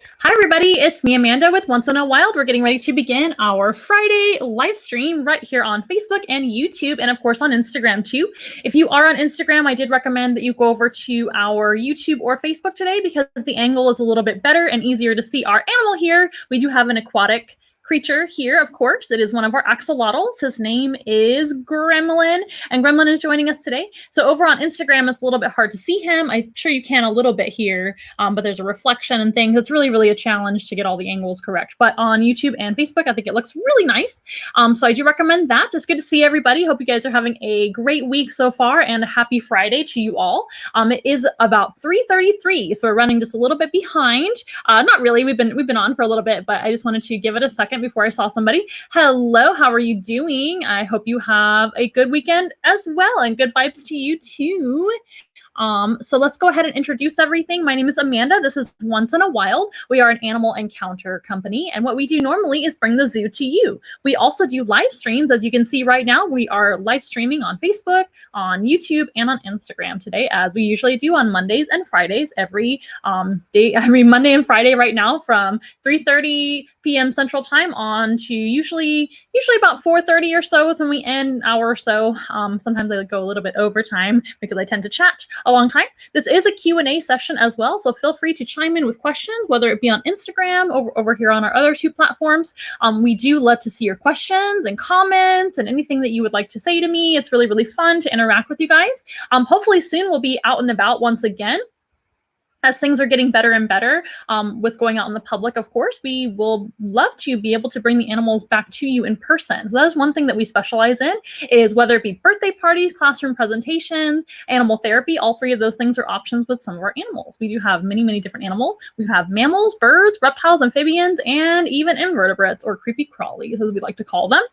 Hi everybody, it's me Amanda with Once in a Wild. We're getting ready to begin our Friday live stream right here on Facebook and YouTube, and of course on Instagram too. If you are on Instagram, I did recommend that you go over to our YouTube or Facebook today because the angle is a little bit better and easier to see our animal here. We do have an aquatic creature here, of course. It is one of our axolotls. His name is Gremlin, and Gremlin is joining us today. So over on Instagram, it's a little bit hard to see him. I'm sure you can a little bit here, but there's a reflection and things. It's really a challenge to get all the angles correct. But on YouTube and Facebook, I think it looks really nice. So I do recommend that. It's good to see everybody. Hope you guys are having a great week so far, and a happy Friday to you all. It is about 3:33, so we're running just a little bit behind. Not really. We've been on for a little bit, but I just wanted to give it a second before I saw somebody. Hello, how are you doing? I hope you have a good weekend as well, and good vibes to you too. So let's go ahead and introduce everything. My name is Amanda. This is Once in a Wild. We are an animal encounter company, and what we do normally is bring the zoo to you. We also do live streams. As you can see right now, we are live streaming on Facebook, on YouTube, and on Instagram today, as we usually do on Mondays and Fridays every Monday and Friday right now from 3:30 p.m. Central Time on to usually about 4:30 or so is when we end an hour or so. Sometimes I go a little bit overtime because I tend to chat a long time. This is a Q&A session as well, so feel free to chime in with questions, whether it be on Instagram or over here on our other two platforms. We do love to see your questions and comments and anything that you would like to say to me. It's really fun to interact with you guys. Hopefully soon we'll be out and about once again. As things are getting better and better with going out in the public, of course, we will love to be able to bring the animals back to you in person. So that is one thing that we specialize in, is whether it be birthday parties, classroom presentations, animal therapy. All three of those things are options with some of our animals. We do have many different animals. We have mammals, birds, reptiles, amphibians, and even invertebrates, or creepy crawlies, as we like to call them.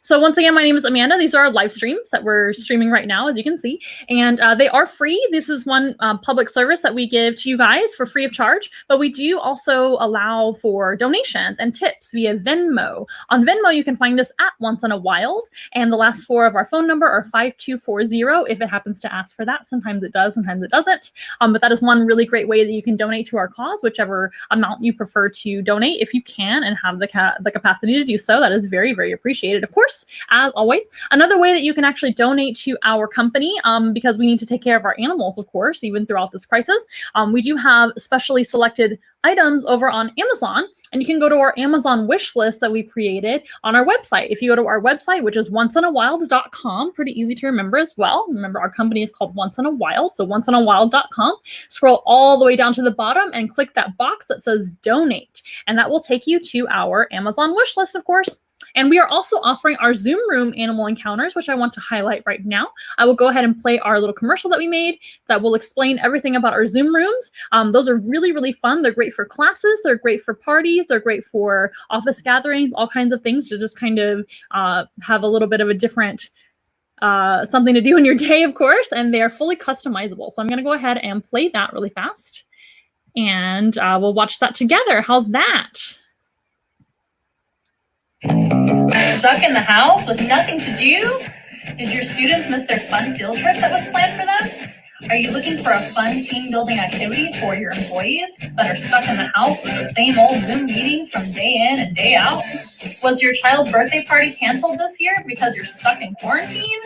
So once again, my name is Amanda. These are our live streams that we're streaming right now, as you can see, and they are free. This is one public service that we give to you guys for free of charge, but we do also allow for donations and tips via Venmo. On Venmo, you can find us at Once in a Wild, and the last four of our phone number are 5240 if it happens to ask for that. Sometimes it does, sometimes it doesn't, but that is one really great way that you can donate to our cause, whichever amount you prefer to donate, if you can and have the capacity to do so. That is very appreciated. Of course, as always, another way that you can actually donate to our company, because we need to take care of our animals, of course, even throughout this crisis. We do have specially selected items over on Amazon, and you can go to our Amazon wish list that we created on our website. If you go to our website, which is onceinawild.com, pretty easy to remember as well. Remember, our company is called Once in a Wild, so onceinawild.com. Scroll all the way down to the bottom and click that box that says donate, and that will take you to our Amazon wish list, of course. And we are also offering our Zoom Room animal encounters, which I want to highlight right now. I will go ahead and play our little commercial that we made that will explain everything about our Zoom Rooms. Those are really fun. They're great for classes. They're great for parties. They're great for office gatherings, all kinds of things to just kind of have a little bit of a different something to do in your day, of course, and they're fully customizable. So I'm going to go ahead and play that really fast, and we'll watch that together. How's that? Stuck in the house with nothing to do? Did your students miss their fun field trip that was planned for them? Are you looking for a fun team building activity for your employees that are stuck in the house with the same old Zoom meetings from day in and day out? Was your child's birthday party canceled this year because you're stuck in quarantine?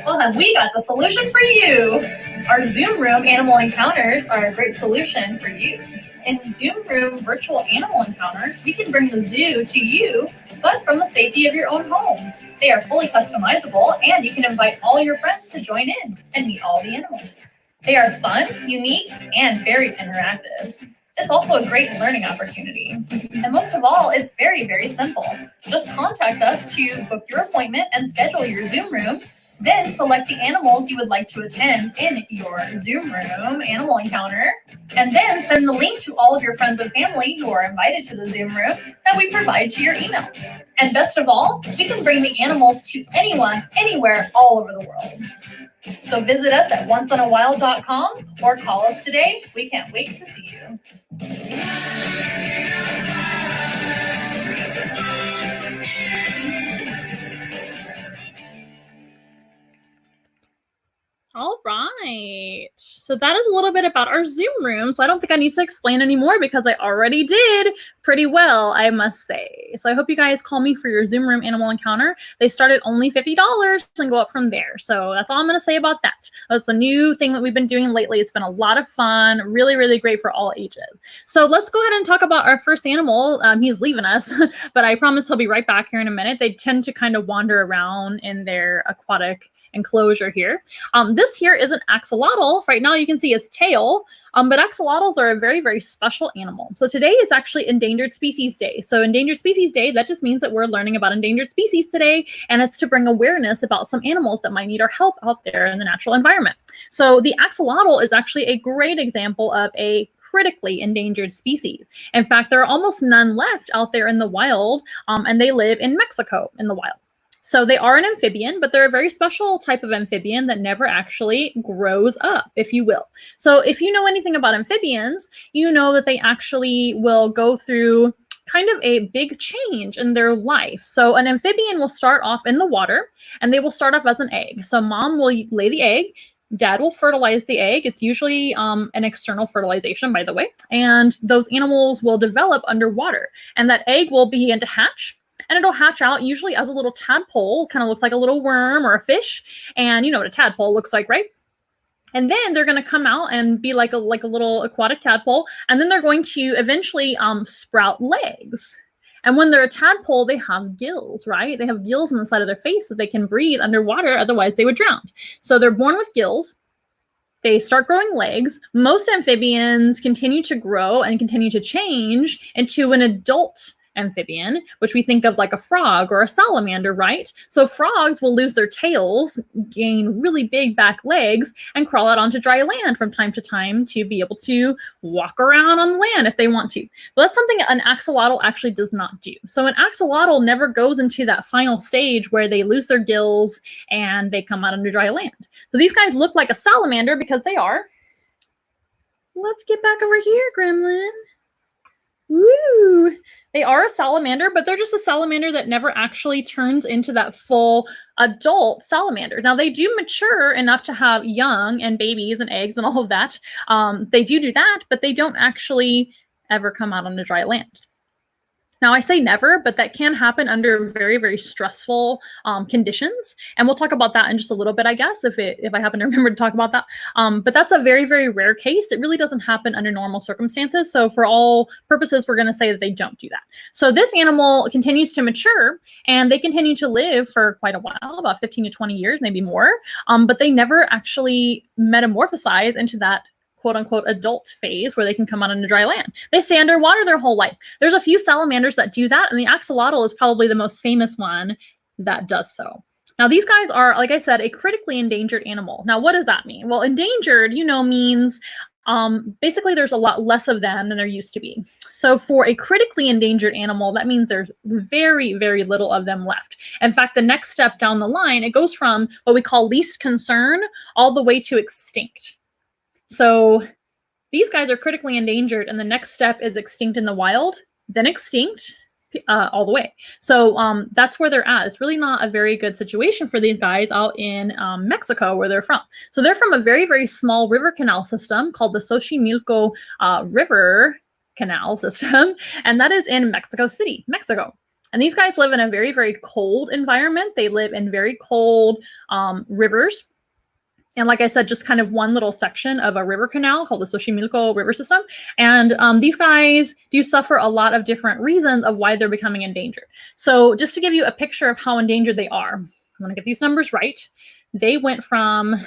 Well, then we got the solution for you. Our Zoom Room animal encounters are a great solution for you. In Zoom Room virtual animal encounters, we can bring the zoo to you, but from the safety of your own home. They are fully customizable, and you can invite all your friends to join in and meet all the animals. They are fun, unique, and very interactive. It's also a great learning opportunity. And most of all, it's very simple. Just contact us to book your appointment and schedule your Zoom Room. Then select the animals you would like to attend in your Zoom Room animal encounter, and then send the link to all of your friends and family who are invited to the Zoom Room that we provide to your email. And best of all, we can bring the animals to anyone, anywhere, all over the world. So visit us at onceinawild.com or call us today. We can't wait to see you. All right. So that is a little bit about our Zoom room. So I don't think I need to explain anymore because I already did pretty well, I must say. So I hope you guys call me for your Zoom room animal encounter. They start at only $50 and go up from there. So that's all I'm going to say about that. That's a new thing that we've been doing lately. It's been a lot of fun, really, really great for all ages. So let's go ahead and talk about our first animal. He's leaving us, but I promise he'll be right back here in a minute. They tend to kind of wander around in their aquatic enclosure here. This here is an axolotl. Right now you can see his tail, but axolotls are a very, very special animal. So today is actually Endangered Species Day. So Endangered Species Day, that just means that we're learning about endangered species today, and it's to bring awareness about some animals that might need our help out there in the natural environment. So the axolotl is actually a great example of a critically endangered species. In fact, there are almost none left out there in the wild, and they live in Mexico in the wild. So they are an amphibian, but they're a very special type of amphibian that never actually grows up, if you will. So if you know anything about amphibians, you know that they actually will go through kind of a big change in their life. So an amphibian will start off in the water, and they will start off as an egg. So mom will lay the egg. Dad will fertilize the egg. It's usually an external fertilization, by the way. And those animals will develop underwater. And that egg will begin to hatch. And it'll hatch out usually as a little tadpole, kind of looks like a little worm or a fish. And you know what a tadpole looks like, right? And then they're going to come out and be like a little aquatic tadpole. And then they're going to eventually sprout legs. And when they're a tadpole, they have gills, right? They have gills on the side of their face that they can breathe underwater. Otherwise, they would drown. So they're born with gills. They start growing legs. Most amphibians continue to grow and continue to change into an adult amphibian, which we think of like a frog or a salamander, right? So frogs will lose their tails, gain really big back legs, and crawl out onto dry land from time to time to be able to walk around on land if they want to. But that's something an axolotl actually does not do. So an axolotl never goes into that final stage where they lose their gills and they come out onto dry land. So these guys look like a salamander because they are. Let's get back over here, Gremlin. Woo! They are a salamander, but they're just a salamander that never actually turns into that full adult salamander. Now, they do mature enough to have young and babies and eggs and all of that. They do that, but they don't actually ever come out on the dry land. Now, I say never, but that can happen under very, very stressful conditions. And we'll talk about that in just a little bit, I guess, if I happen to remember to talk about that. But that's a very, very rare case. It really doesn't happen under normal circumstances. So for all purposes, we're going to say that they don't do that. So this animal continues to mature, and they continue to live for quite a while, about 15 to 20 years, maybe more. But they never actually metamorphosize into that quote unquote adult phase where they can come out into dry land. They stay underwater their whole life. There's a few salamanders that do that, and the axolotl is probably the most famous one that does so. Now, these guys are, like I said, a critically endangered animal. Now, what does that mean? Well, endangered, means basically there's a lot less of them than there used to be. So for a critically endangered animal, that means there's very, very little of them left. In fact, the next step down the line, it goes from what we call least concern all the way to extinct. So these guys are critically endangered, and the next step is extinct in the wild, then extinct all the way. So that's where they're at. It's really not a very good situation for these guys out in Mexico, where they're from. So they're from a very, very small river canal system called the Xochimilco River Canal System, and that is in Mexico City, Mexico. And these guys live in a very, very cold environment. They live in very cold rivers. And like I said, just kind of one little section of a river canal called the Xochimilco River System. And these guys do suffer a lot of different reasons of why they're becoming endangered. So just to give you a picture of how endangered they are, I want to get these numbers right. They went from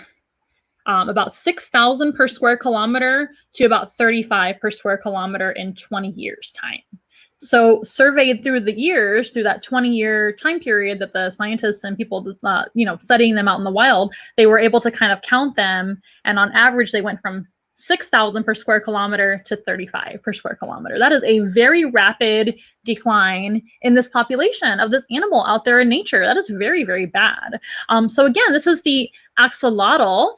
about 6,000 per square kilometer to about 35 per square kilometer in 20 years time. So surveyed through the years, through that 20-year time period that the scientists and people, studying them out in the wild, they were able to kind of count them. And on average, they went from 6,000 per square kilometer to 35 per square kilometer. That is a very rapid decline in this population of this animal out there in nature. That is very, very bad. So again, this is the axolotl.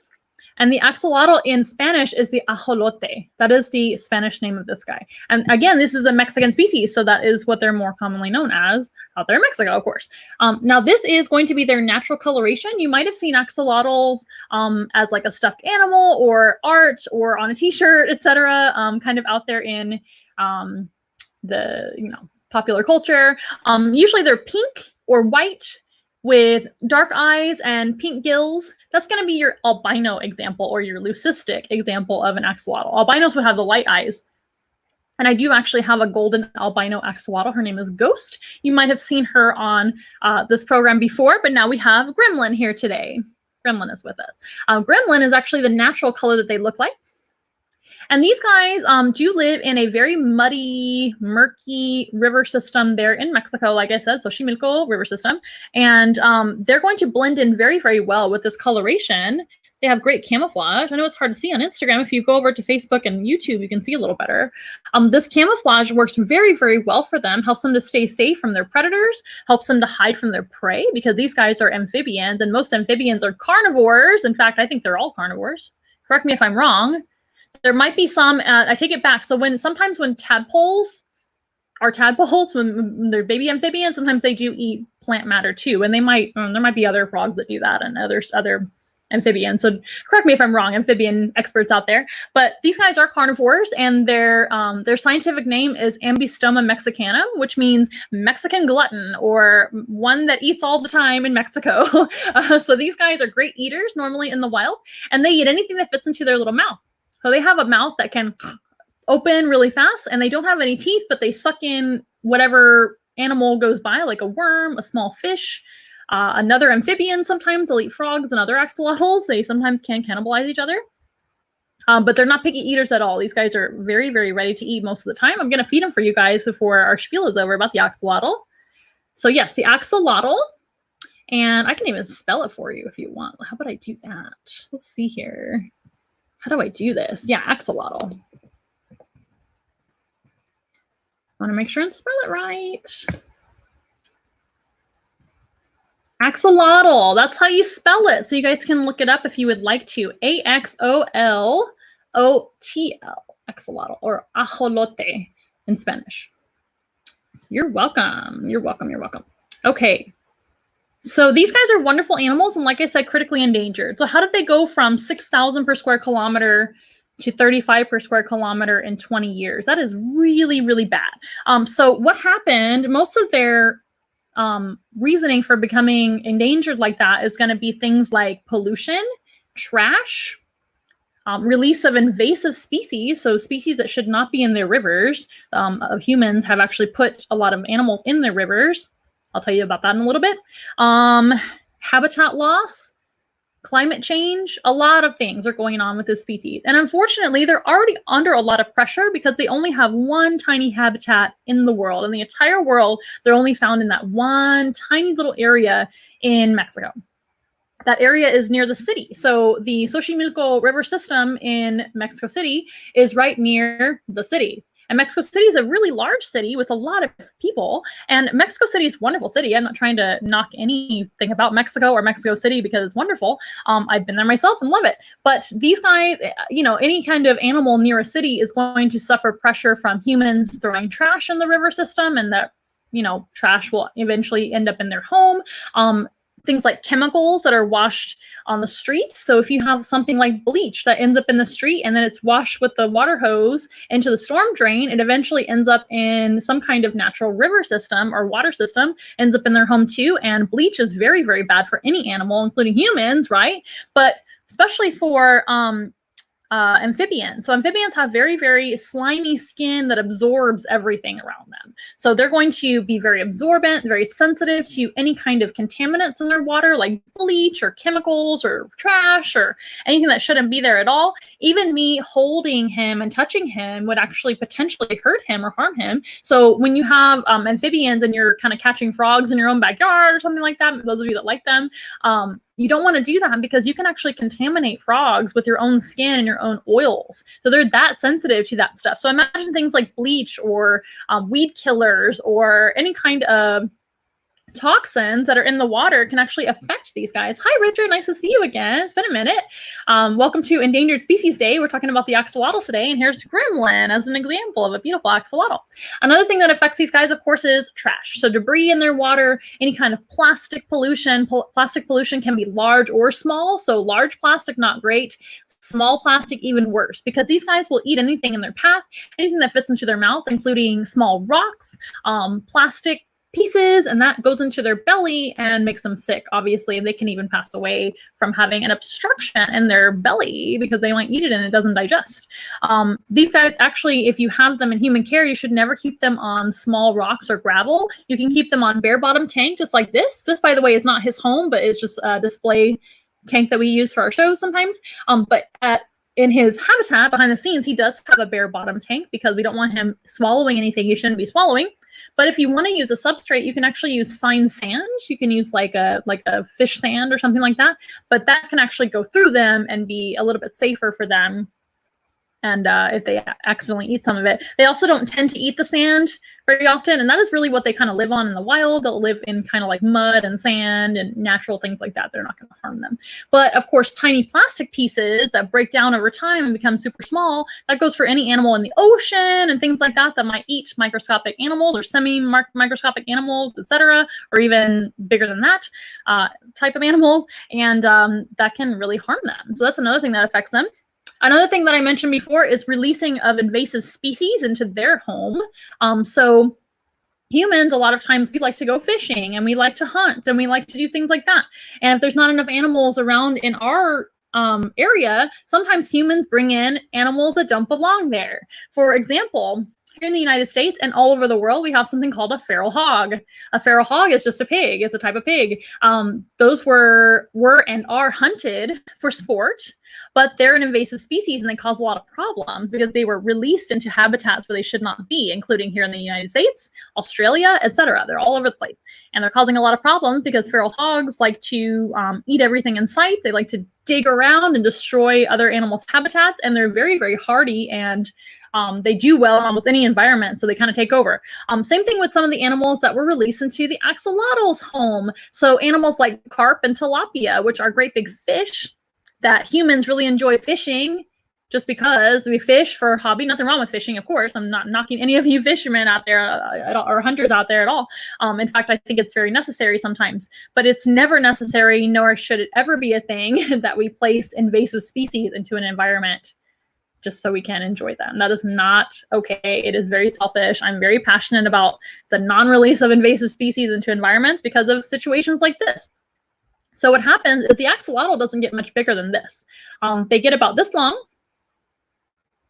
And the axolotl in Spanish is the ajolote. That is the Spanish name of this guy. And again, this is a Mexican species, so that is what they're more commonly known as out there in Mexico, of course. Now, this is going to be their natural coloration. You might have seen axolotls as like a stuffed animal or art or on a t-shirt, etc., kind of out there in the popular culture. Usually they're pink or white with dark eyes and pink gills. That's going to be your albino example or your leucistic example of an axolotl. Albinos would have the light eyes. And I do actually have a golden albino axolotl. Her name is Ghost. You might have seen her on this program before, but now we have Gremlin here today. Gremlin is with us. Gremlin is actually the natural color that they look like. And these guys do live in a very muddy, murky river system there in Mexico, like I said, Xochimilco River System. And they're going to blend in very, very well with this coloration. They have great camouflage. I know it's hard to see on Instagram. If you go over to Facebook and YouTube, you can see a little better. This camouflage works very, very well for them, helps them to stay safe from their predators, helps them to hide from their prey, because these guys are amphibians, and most amphibians are carnivores. In fact, I think they're all carnivores. Correct me if I'm wrong. There might be some, I take it back. So sometimes when tadpoles are tadpoles, when they're baby amphibians, sometimes they do eat plant matter too. And they might, there might be other frogs that do that and other amphibians. So correct me if I'm wrong, amphibian experts out there. But these guys are carnivores, and their scientific name is Ambystoma mexicanum, which means Mexican glutton, or one that eats all the time in Mexico. So these guys are great eaters normally in the wild, and they eat anything that fits into their little mouth. So they have a mouth that can open really fast, and they don't have any teeth, but they suck in whatever animal goes by, like a worm, a small fish, another amphibian. Sometimes they'll eat frogs and other axolotls. They sometimes can cannibalize each other, but they're not picky eaters at all. These guys are very, very ready to eat most of the time. I'm going to feed them for you guys before our spiel is over about the axolotl. So yes, the axolotl, and I can even spell it for you if you want. How about I do that? Let's see here. How do I do this? Yeah, axolotl. I want to make sure and spell it right. Axolotl. That's how you spell it. So you guys can look it up if you would like to. Axolotl. Axolotl, or ajolote in Spanish. So you're welcome. You're welcome. You're welcome. Okay. So these guys are wonderful animals, and like I said, critically endangered. So how did they go from 6,000 per square kilometer to 35 per square kilometer in 20 years? That is really, really bad. So what happened, most of their reasoning for becoming endangered like that is going to be things like pollution, trash, release of invasive species, so species that should not be in their rivers. Humans have actually put a lot of animals in their rivers. I'll tell you about that in a little bit. Habitat loss, climate change, a lot of things are going on with this species. And unfortunately, they're already under a lot of pressure because they only have one tiny habitat in the world. In the entire world, they're only found in that one tiny little area in Mexico. That area is near the city. So the Xochimilco River System in Mexico City is right near the city. And Mexico City is a really large city with a lot of people. And Mexico City is a wonderful city. I'm not trying to knock anything about Mexico or Mexico City because it's wonderful. I've been there myself and love it. But these guys, any kind of animal near a city is going to suffer pressure from humans throwing trash in the river system, and that, trash will eventually end up in their home. Things like chemicals that are washed on the street. So if you have something like bleach that ends up in the street and then it's washed with the water hose into the storm drain, it eventually ends up in some kind of natural river system or water system, ends up in their home too. And bleach is very, very bad for any animal, including humans, right? But especially for amphibians. So amphibians have very, very slimy skin that absorbs everything around them. So they're going to be very absorbent, very sensitive to any kind of contaminants in their water, like bleach or chemicals or trash or anything that shouldn't be there at all. Even me holding him and touching him would actually potentially hurt him or harm him. So when you have amphibians and you're kind of catching frogs in your own backyard or something like that, those of you that like them, you don't want to do that because you can actually contaminate frogs with your own skin and your own oils. So they're that sensitive to that stuff. So imagine things like bleach or weed killers or any kind of toxins that are in the water can actually affect these guys. Hi, Richard. Nice to see you again. It's been a minute. Welcome to Endangered Species Day. We're talking about the axolotl today, and here's Gremlin as an example of a beautiful axolotl. Another thing that affects these guys, of course, is trash. So debris in their water, any kind of plastic pollution. Plastic pollution can be large or small. So large plastic, not great. Small plastic, even worse, because these guys will eat anything in their path, anything that fits into their mouth, including small rocks, plastic pieces, and that goes into their belly and makes them sick. Obviously, they can even pass away from having an obstruction in their belly because they might eat it and it doesn't digest. These guys, actually, if you have them in human care, you should never keep them on small rocks or gravel. You can keep them on bare bottom tank, just like this. This, by the way, is not his home, but it's just a display tank that we use for our shows sometimes. In his habitat behind the scenes, he does have a bare bottom tank because we don't want him swallowing anything he shouldn't be swallowing. But if you want to use a substrate, you can actually use fine sand. You can use like a fish sand or something like that. But that can actually go through them and be a little bit safer for them. And if they accidentally eat some of it. They also don't tend to eat the sand very often, and that is really what they kind of live on in the wild. They'll live in kind of like mud and sand and natural things like that. They're not going to harm them. But of course, tiny plastic pieces that break down over time and become super small, that goes for any animal in the ocean and things like that that might eat microscopic animals or semi-microscopic animals, etc., or even bigger than that type of animals, and that can really harm them. So that's another thing that affects them. Another thing that I mentioned before is releasing of invasive species into their home. So humans, a lot of times we like to go fishing and we like to hunt and we like to do things like that. And if there's not enough animals around in our area, sometimes humans bring in animals that don't belong there. For example, here in the United States and all over the world, we have something called a feral hog. A feral hog is just a pig. It's a type of pig. Those were and are hunted for sport, but they're an invasive species and they cause a lot of problems because they were released into habitats where they should not be, including here in the United States, Australia, etc. They're all over the place. And they're causing a lot of problems because feral hogs like to eat everything in sight. They like to dig around and destroy other animals' habitats, and they're very, very hardy, and they do well in almost any environment, so they kind of take over. Same thing with some of the animals that were released into the axolotl's home. So animals like carp and tilapia, which are great big fish that humans really enjoy fishing just because we fish for hobby. Nothing wrong with fishing, of course. I'm not knocking any of you fishermen out there or hunters out there at all. In fact, I think it's very necessary sometimes, but it's never necessary, nor should it ever be a thing that we place invasive species into an environment just so we can enjoy them. That is not okay. It is very selfish. I'm very passionate about the non-release of invasive species into environments because of situations like this. So what happens is the axolotl doesn't get much bigger than this. They get about this long.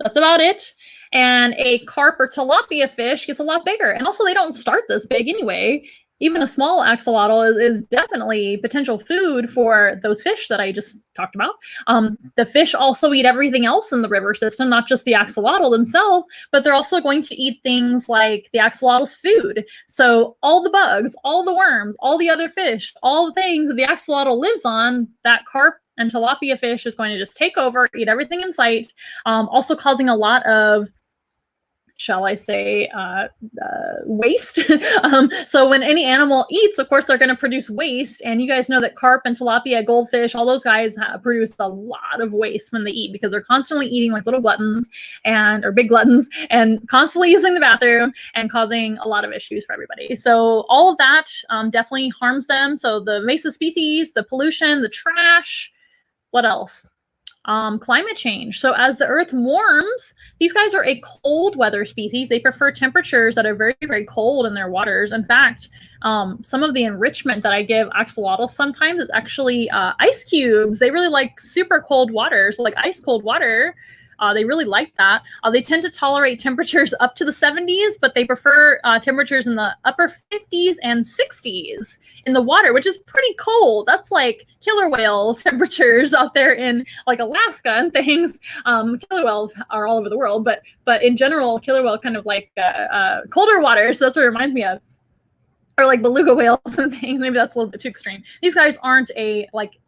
That's about it. And a carp or tilapia fish gets a lot bigger. And also they don't start this big anyway. Even a small axolotl is definitely potential food for those fish that I just talked about. The fish also eat everything else in the river system, not just the axolotl themselves, but they're also going to eat things like the axolotl's food. So all the bugs, all the worms, all the other fish, all the things that the axolotl lives on, that carp and tilapia fish is going to just take over, eat everything in sight, also causing a lot of, shall I say, waste. So when any animal eats, of course, they're going to produce waste. And you guys know that carp and tilapia, goldfish, all those guys produce a lot of waste when they eat because they're constantly eating like little gluttons or big gluttons and constantly using the bathroom and causing a lot of issues for everybody. So all of that definitely harms them. So the invasive species, the pollution, the trash, what else? Climate change. So as the earth warms, these guys are a cold weather species. They prefer temperatures that are very, very cold in their waters. In fact, some of the enrichment that I give axolotls sometimes is actually ice cubes. They really like super cold water, so like ice cold water. They really like that. They tend to tolerate temperatures up to the 70s, but they prefer temperatures in the upper 50s and 60s in the water, which is pretty cold. That's like killer whale temperatures out there in like Alaska and things. Killer whales are all over the world, but in general, killer whale kind of like colder water. So that's what it reminds me of. Or like beluga whales and things. Maybe that's a little bit too extreme. These guys aren't a like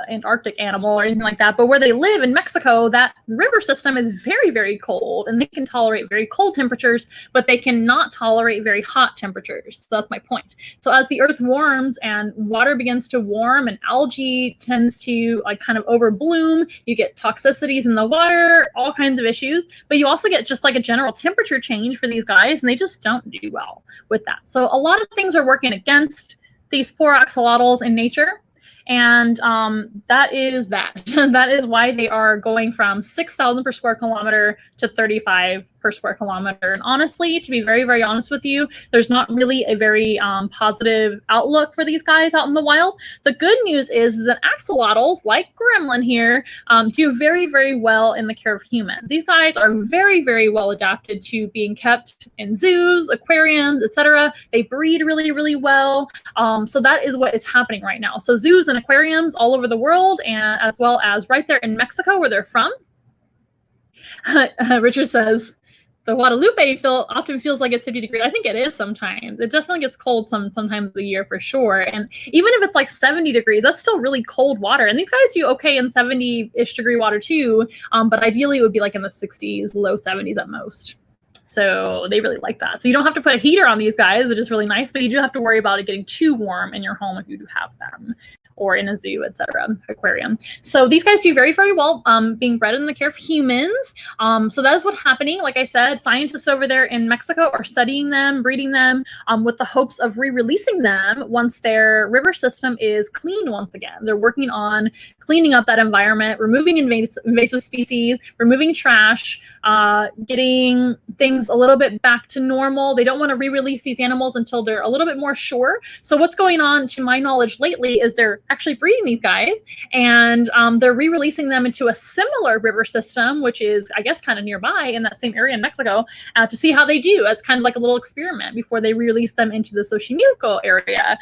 Antarctic animal or anything like that, but where they live in Mexico, that river system is very, very cold, and they can tolerate very cold temperatures, but they cannot tolerate very hot temperatures. So that's my point. So as the earth warms and water begins to warm and algae tends to like kind of overbloom, you get toxicities in the water, all kinds of issues, but you also get just like a general temperature change for these guys, and they just don't do well with that. So a lot of things are working against these poor axolotls in nature. And that is that. That is why they are going from 6,000 per square kilometer to 35 per square kilometer. And honestly, to be very, very honest with you, there's not really a very positive outlook for these guys out in the wild. The good news is that axolotls, like Gremlin here, do very, very well in the care of humans. These guys are very, very well adapted to being kept in zoos, aquariums, etc. They breed really, really well. So that is what is happening right now. So zoos and aquariums all over the world, and as well as right there in Mexico where they're from. Richard says, the Guadalupe often feels like it's 50 degrees. I think it is sometimes. It definitely gets cold sometimes a year for sure. And even if it's like 70 degrees, that's still really cold water. And these guys do okay in 70-ish degree water too. But ideally it would be like in the 60s, low 70s at most. So they really like that. So you don't have to put a heater on these guys, which is really nice, but you do have to worry about it getting too warm in your home if you do have them, or in a zoo, etc., aquarium. So these guys do very, very well being bred in the care of humans. So that is what's happening. Like I said, scientists over there in Mexico are studying them, breeding them with the hopes of re-releasing them once their river system is cleaned once again. They're working on cleaning up that environment, removing invasive species, removing trash, getting things a little bit back to normal. They don't want to re-release these animals until they're a little bit more sure. So what's going on, to my knowledge lately, is they're actually breeding these guys, and they're re-releasing them into a similar river system, which is, I guess, kind of nearby in that same area in Mexico, to see how they do as kind of like a little experiment before they re-release them into the Xochimilco area.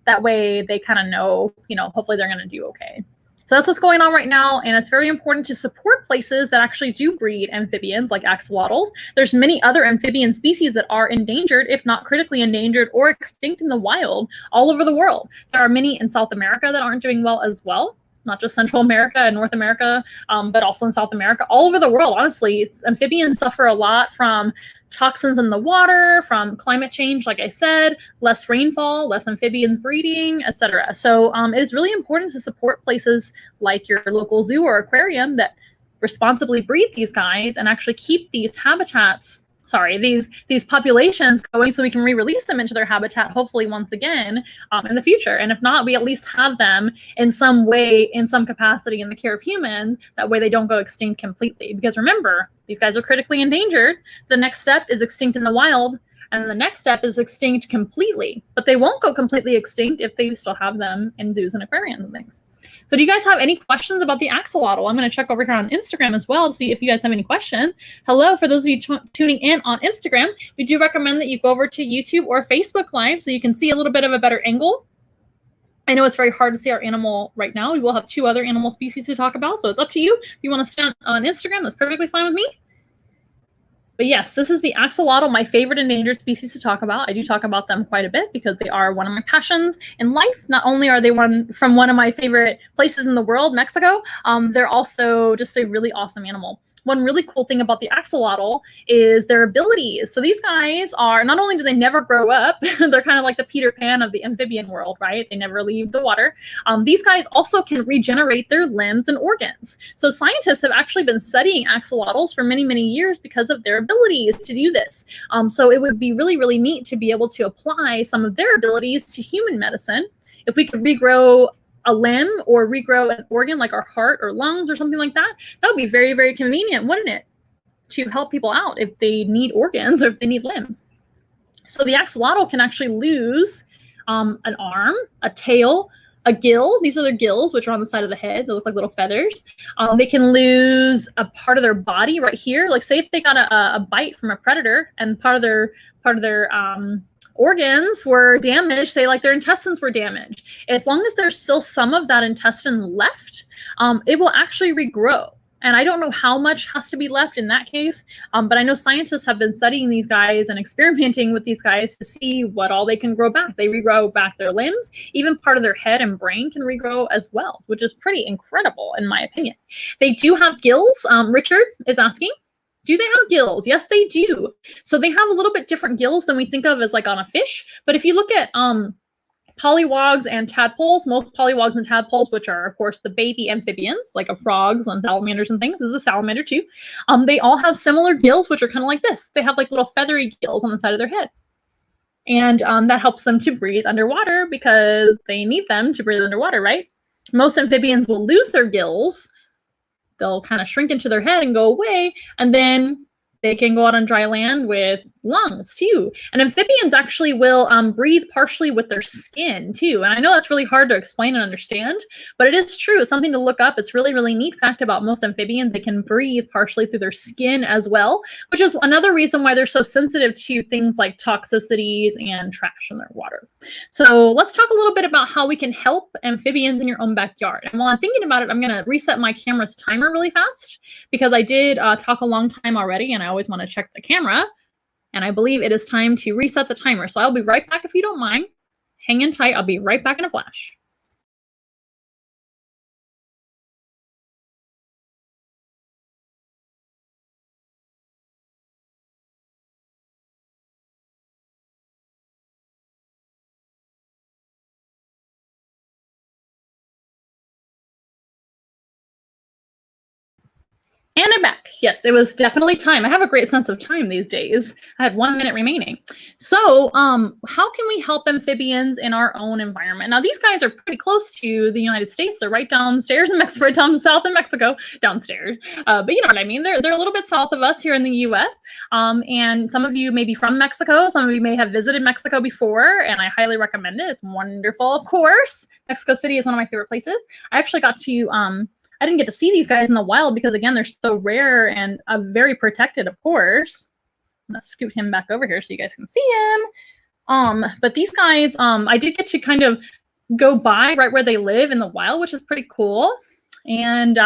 That way they kind of know, hopefully they're going to do okay. So that's what's going on right now, and it's very important to support places that actually do breed amphibians like axolotls. There's many other amphibian species that are endangered, if not critically endangered or extinct in the wild all over the world. There are many in South America that aren't doing well as well, not just Central America and North America, but also in South America, all over the world. Honestly, amphibians suffer a lot from toxins in the water, from climate change, like I said, less rainfall, less amphibians breeding, etc. So it is really important to support places like your local zoo or aquarium that responsibly breed these guys and actually keep these habitats, these populations going, so we can re-release them into their habitat, hopefully once again in the future. And if not, we at least have them in some way, in some capacity in the care of humans. That way they don't go extinct completely. Because remember, these guys are critically endangered. The next step is extinct in the wild, and the next step is extinct completely. But they won't go completely extinct if they still have them in zoos and aquariums and things. So do you guys have any questions about the axolotl? I'm going to check over here on Instagram as well to see if you guys have any questions. Hello, for those of you tuning in on Instagram, we do recommend that you go over to YouTube or Facebook Live so you can see a little bit of a better angle. I know it's very hard to see our animal right now. We will have 2 other animal species to talk about, so it's up to you. If you want to stand on Instagram, that's perfectly fine with me. But yes, this is the axolotl, my favorite endangered species to talk about. I do talk about them quite a bit because they are one of my passions in life. Not only are they from one of my favorite places in the world, Mexico, they're also just a really awesome animal. One really cool thing about the axolotl is their abilities. So these guys are, not only do they never grow up, they're kind of like the Peter Pan of the amphibian world, right? They never leave the water. These guys also can regenerate their limbs and organs. So scientists have actually been studying axolotls for many, many years because of their abilities to do this. So it would be really, really neat to be able to apply some of their abilities to human medicine. If we could regrow a limb or regrow an organ like our heart or lungs or something like that, that would be very, very convenient, wouldn't it? To help people out if they need organs or if they need limbs. So the axolotl can actually lose an arm, a tail, a gill. These are their gills, which are on the side of the head. They look like little feathers. They can lose a part of their body right here. Like say if they got a bite from a predator and part of their organs were damaged, say like their intestines were damaged. As long as there's still some of that intestine left, it will actually regrow. And I don't know how much has to be left in that case, but I know scientists have been studying these guys and experimenting with these guys to see what all they can grow back. They regrow back their limbs, even part of their head and brain can regrow as well, which is pretty incredible in my opinion. They do have gills. Richard is asking, do they have gills? Yes, they do. So they have a little bit different gills than we think of as like on a fish. But if you look at polywogs and tadpoles, most polywogs and tadpoles, which are, of course, the baby amphibians, like frogs and salamanders and things. This is a salamander too. They all have similar gills, which are kind of like this. They have like little feathery gills on the side of their head. And that helps them to breathe underwater because they need them to breathe underwater, right? Most amphibians will lose their gills. They'll kind of shrink into their head and go away. And then they can go out on dry land with lungs too. And amphibians actually will breathe partially with their skin too. And I know that's really hard to explain and understand, but it is true. It's something to look up. It's really, really neat fact about most amphibians. They can breathe partially through their skin as well, which is another reason why they're so sensitive to things like toxicities and trash in their water. So let's talk a little bit about how we can help amphibians in your own backyard. And while I'm thinking about it, I'm going to reset my camera's timer really fast because I did talk a long time already and I always want to check the camera. And I believe it is time to reset the timer. So I'll be right back if you don't mind. Hang in tight. I'll be right back in a flash. And I'm back. Yes, it was definitely time. I have a great sense of time these days. I had 1 minute remaining. So how can we help amphibians in our own environment? Now, these guys are pretty close to the United States. They're right downstairs in Mexico, right down south in Mexico, downstairs. But you know what I mean? They're a little bit south of us here in the U.S. And some of you may be from Mexico. Some of you may have visited Mexico before, and I highly recommend it. It's wonderful, of course. Mexico City is one of my favorite places. I actually got to I didn't get to see these guys in the wild because, again, they're so rare and very protected, of course. I'm going to scoot him back over here so you guys can see him. But these guys, I did get to kind of go by right where they live in the wild, which is pretty cool. And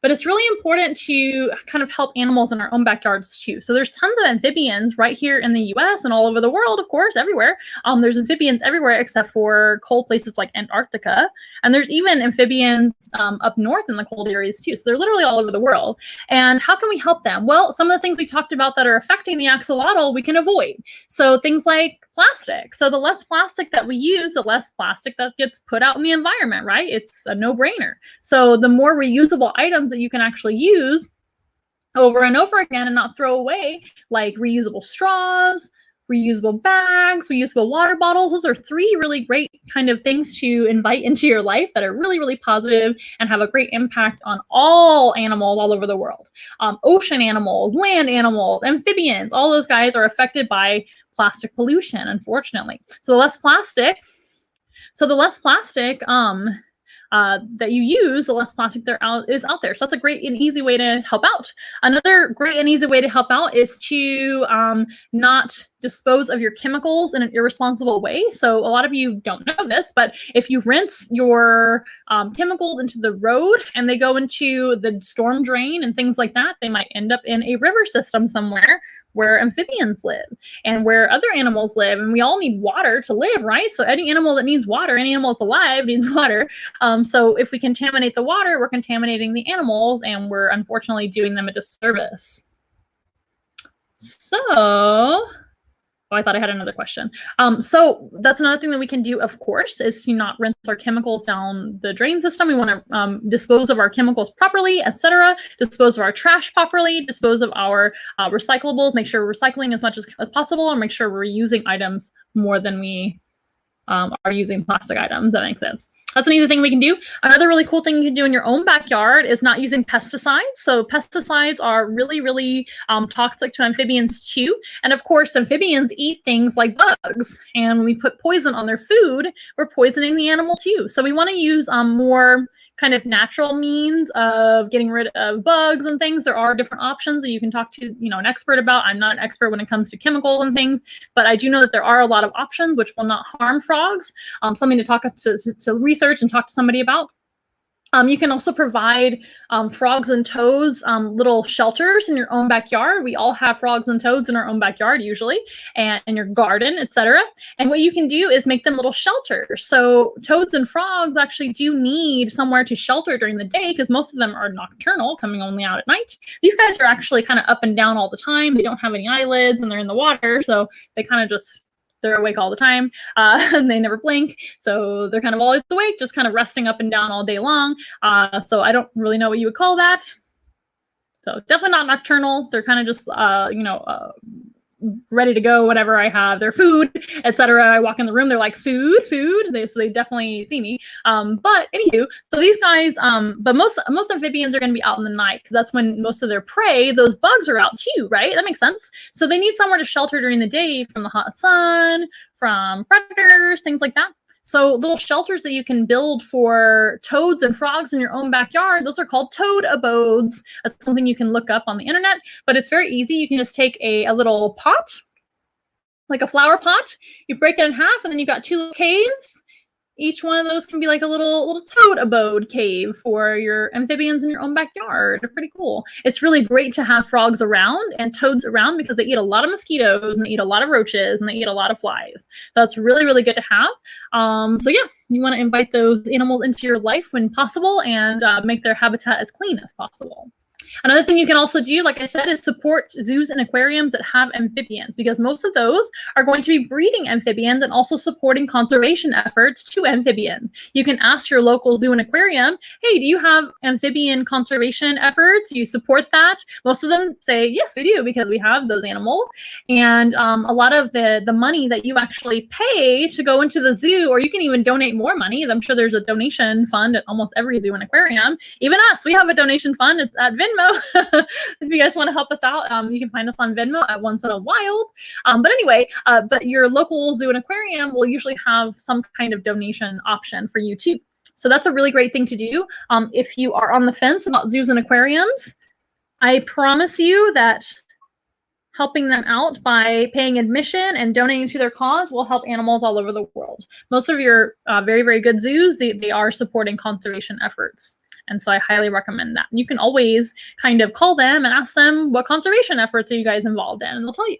but it's really important to kind of help animals in our own backyards too. So there's tons of amphibians right here in the US and all over the world, of course, everywhere. There's amphibians everywhere except for cold places like Antarctica. And there's even amphibians up north in the cold areas too. So they're literally all over the world. And how can we help them? Well, some of the things we talked about that are affecting the axolotl, we can avoid. So things like plastic. So the less plastic that we use, the less plastic that gets put out in the environment, right? It's a no-brainer. So the more reusable items that you can actually use over and over again and not throw away, like reusable straws, reusable bags, reusable water bottles. Those are 3 really great kind of things to invite into your life that are really, really positive and have a great impact on all animals all over the world. Ocean animals, land animals, amphibians, all those guys are affected by plastic pollution, unfortunately. So the less plastic that you use, the less plastic is out there. So that's a great and easy way to help out. Another great and easy way to help out is to not dispose of your chemicals in an irresponsible way. So a lot of you don't know this, but if you rinse your chemicals into the road and they go into the storm drain and things like that, they might end up in a river system somewhere where amphibians live and where other animals live. And we all need water to live, right? So any animal that needs water, any animal that's alive needs water. So if we contaminate the water, we're contaminating the animals and we're unfortunately doing them a disservice. So, I thought I had another question. So that's another thing that we can do, of course, is to not rinse our chemicals down the drain system. We want to dispose of our chemicals properly, etc. Dispose of our trash properly, dispose of our recyclables, make sure we're recycling as much as possible, and make sure we're using items more than we are using plastic items. That makes sense. That's an easy thing we can do. Another really cool thing you can do in your own backyard is not using pesticides. So pesticides are really, really toxic to amphibians too. And of course, amphibians eat things like bugs. And when we put poison on their food, we're poisoning the animal too. So we want to use more kind of natural means of getting rid of bugs and things. There are different options that you can talk to, an expert about. I'm not an expert when it comes to chemicals and things, but I do know that there are a lot of options which will not harm frogs. Something to talk to research and talk to somebody about. You can also provide frogs and toads little shelters in your own backyard. We all have frogs and toads in our own backyard usually, and in your garden, etc. And what you can do is make them little shelters. So toads and frogs actually do need somewhere to shelter during the day because most of them are nocturnal, coming only out at night. These guys are actually kind of up and down all the time. They don't have any eyelids and they're in the water, so they kind of just they're awake all the time and they never blink, so they're kind of always awake, just kind of resting up and down all day long. So I don't really know what you would call that. So definitely not nocturnal. They're kind of just ready to go whenever I have their food, etc. I walk in the room, they're like food. So they definitely see me. But anywho, so these guys, but most amphibians are going to be out in the night because that's when most of their prey, those bugs, are out too, right? That makes sense. So they need somewhere to shelter during the day from the hot sun, from predators, things like that. So little shelters that you can build for toads and frogs in your own backyard, those are called toad abodes. That's something you can look up on the internet, but it's very easy. You can just take a little pot, like a flower pot, you break it in half, and then you've got two little caves. Each one of those can be like a little toad abode cave for your amphibians in your own backyard. They're pretty cool. It's really great to have frogs around and toads around because they eat a lot of mosquitoes and they eat a lot of roaches and they eat a lot of flies. So that's really, really good to have. So yeah, you want to invite those animals into your life when possible and make their habitat as clean as possible. Another thing you can also do, like I said, is support zoos and aquariums that have amphibians because most of those are going to be breeding amphibians and also supporting conservation efforts to amphibians. You can ask your local zoo and aquarium, hey, do you have amphibian conservation efforts? Do you support that? Most of them say, yes, we do because we have those animals. And a lot of the money that you actually pay to go into the zoo, or you can even donate more money. I'm sure there's a donation fund at almost every zoo and aquarium. Even us, we have a donation fund. It's at Venmo. If you guys want to help us out, you can find us on Venmo at Once in a Wild. But anyway, but your local zoo and aquarium will usually have some kind of donation option for you too. So that's a really great thing to do. If you are on the fence about zoos and aquariums, I promise you that helping them out by paying admission and donating to their cause will help animals all over the world. Most of your very, very good zoos, they are supporting conservation efforts. And so I highly recommend that. You can always kind of call them and ask them, what conservation efforts are you guys involved in? And they'll tell you.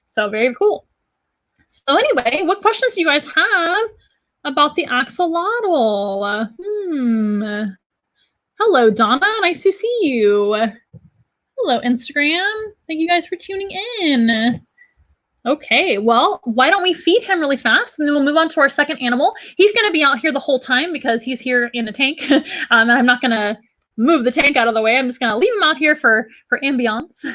So very cool. So anyway, what questions do you guys have about the axolotl? Hello, Donna. Nice to see you. Hello, Instagram. Thank you guys for tuning in. Okay, well, why don't we feed him really fast and then we'll move on to our second animal. He's going to be out here the whole time because he's here in a tank. And I'm not going to move the tank out of the way. I'm just going to leave him out here for ambiance,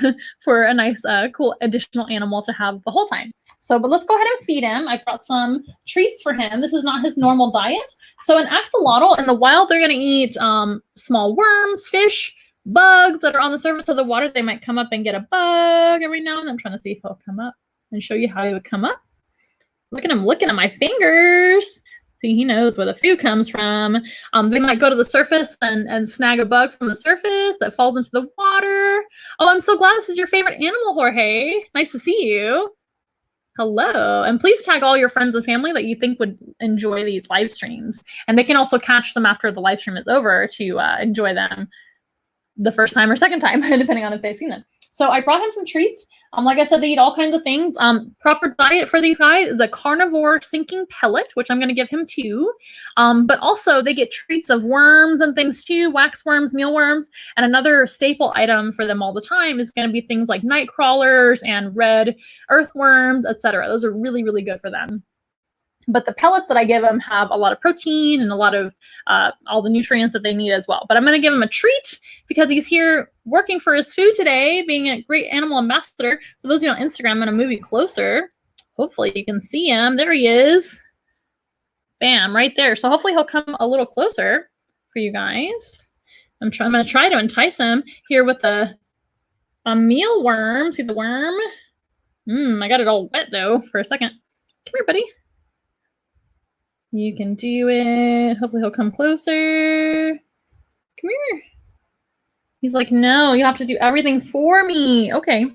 for a nice, cool additional animal to have the whole time. So, but let's go ahead and feed him. I brought some treats for him. This is not his normal diet. So an axolotl in the wild, they're going to eat small worms, fish, bugs that are on the surface of the water. They might come up and get a bug every now and then. I'm trying to see if he'll come up and show you how he would come up. Look at him looking at my fingers. See, he knows where the food comes from. They might go to the surface and snag a bug from the surface that falls into the water. Oh, I'm so glad this is your favorite animal, Jorge. Nice to see you. Hello. And please tag all your friends and family that you think would enjoy these live streams. And they can also catch them after the live stream is over to enjoy them the first time or second time, depending on if they've seen them. So I brought him some treats. Like I said, they eat all kinds of things. Proper diet for these guys is a carnivore sinking pellet, which I'm going to give him too. But also they get treats of worms and things too, wax worms, mealworms, and another staple item for them all the time is going to be things like night crawlers and red earthworms, etc. Those are really, really good for them. But the pellets that I give them have a lot of protein and a lot of all the nutrients that they need as well. But I'm going to give him a treat because he's here working for his food today, being a great animal ambassador. For those of you on Instagram, I'm going to move you closer. Hopefully you can see him. There he is. Bam, right there. So hopefully he'll come a little closer for you guys. I'm going to try to entice him here with a mealworm. See the worm? I got it all wet though for a second. Come here, buddy. You can do it. Hopefully he'll come closer. Come here. He's like, no, you have to do everything for me. Okay.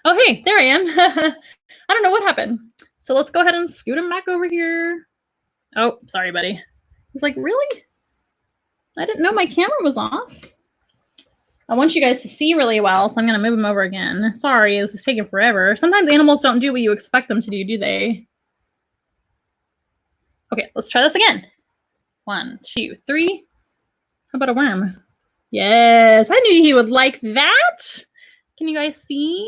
Oh, hey, there I am. I don't know what happened. So let's go ahead and scoot him back over here. Oh, sorry, buddy. He's like, really? I didn't know my camera was off. I want you guys to see really well, so I'm going to move him over again. Sorry, this is taking forever. Sometimes animals don't do what you expect them to do they? Okay, let's try this again. 1, 2, 3. How about a worm? Yes, I knew he would like that. Can you guys see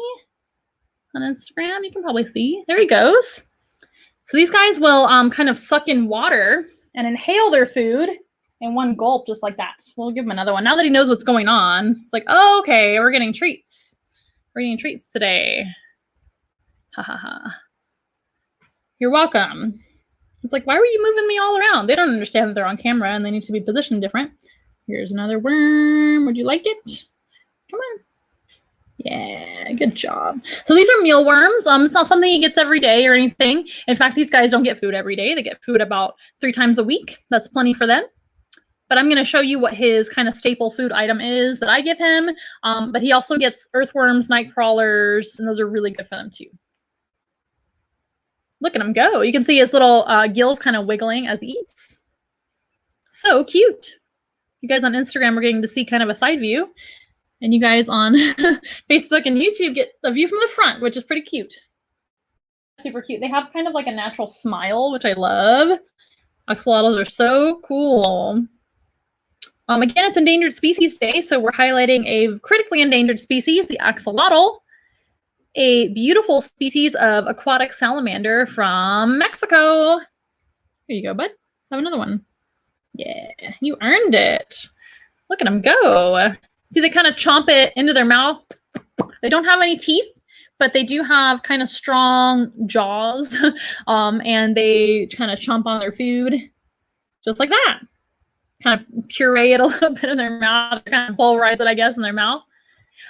on Instagram? You can probably see. There he goes. So these guys will kind of suck in water and inhale their food in one gulp, just like that. We'll give him another one. Now that he knows what's going on, it's like, oh, okay, we're getting treats. We're getting treats today. Ha ha ha. You're welcome. It's like, why were you moving me all around? They don't understand that they're on camera and they need to be positioned different. Here's another worm. Would you like it? Come on. Yeah, good job. So these are mealworms. It's not something he gets every day or anything. In fact, these guys don't get food every day. They get food about 3 times a week. That's plenty for them. But I'm going to show you what his kind of staple food item is that I give him. But he also gets earthworms, night crawlers, and those are really good for them too. Look at him go. You can see his little gills kind of wiggling as he eats. So cute. You guys on Instagram are getting to see kind of a side view. And you guys on Facebook and YouTube get a view from the front, which is pretty cute. Super cute. They have kind of like a natural smile, which I love. Axolotls are so cool. Again, it's Endangered Species Day, so we're highlighting a critically endangered species, the axolotl, a beautiful species of aquatic salamander from Mexico. Here you go, bud. Have another one. Yeah, you earned it. Look at them go. See, they kind of chomp it into their mouth. They don't have any teeth, but they do have kind of strong jaws, and they kind of chomp on their food, just like that. Kind of puree it a little bit in their mouth, kind of pulverize it, I guess, in their mouth.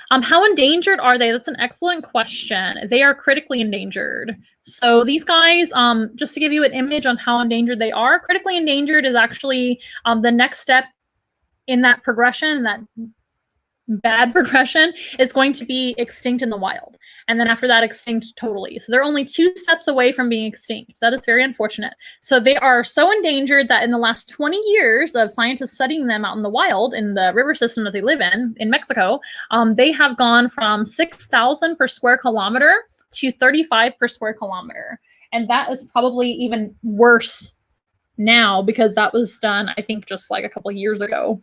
How endangered are they? That's an excellent question. They are critically endangered. So these guys, just to give you an image on how endangered they are, critically endangered is actually the next step in that progression, that bad progression is going to be extinct in the wild. And then after that, extinct totally. So they're only 2 steps away from being extinct. That is very unfortunate. So they are so endangered that in the last 20 years of scientists studying them out in the wild, in the river system that they live in Mexico, they have gone from 6,000 per square kilometer to 35 per square kilometer. And that is probably even worse now because that was done, I think, just like a couple of years ago.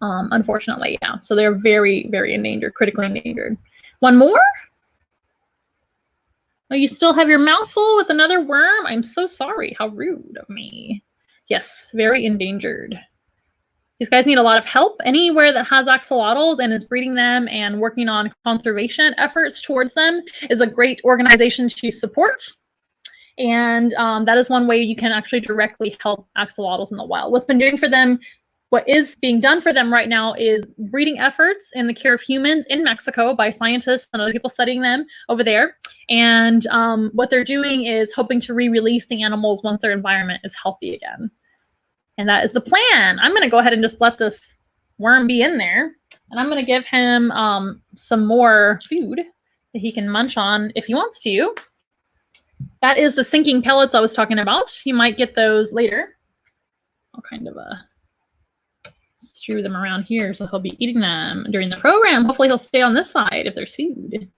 Unfortunately, yeah. So they're very, very endangered, critically endangered. One more? Oh, you still have your mouth full with another worm? I'm so sorry. How rude of me. Yes, very endangered. These guys need a lot of help. Anywhere that has axolotls and is breeding them and working on conservation efforts towards them is a great organization to support. And that is one way you can actually directly help axolotls in the wild. What is being done for them right now is breeding efforts in the care of humans in Mexico by scientists and other people studying them over there. And what they're doing is hoping to re-release the animals once their environment is healthy again. And that is the plan. I'm going to go ahead and just let this worm be in there. And I'm going to give him some more food that he can munch on if he wants to. That is the sinking pellets I was talking about. He might get those later. I'll kind of strew them around here so he'll be eating them during the program. Hopefully he'll stay on this side if there's food.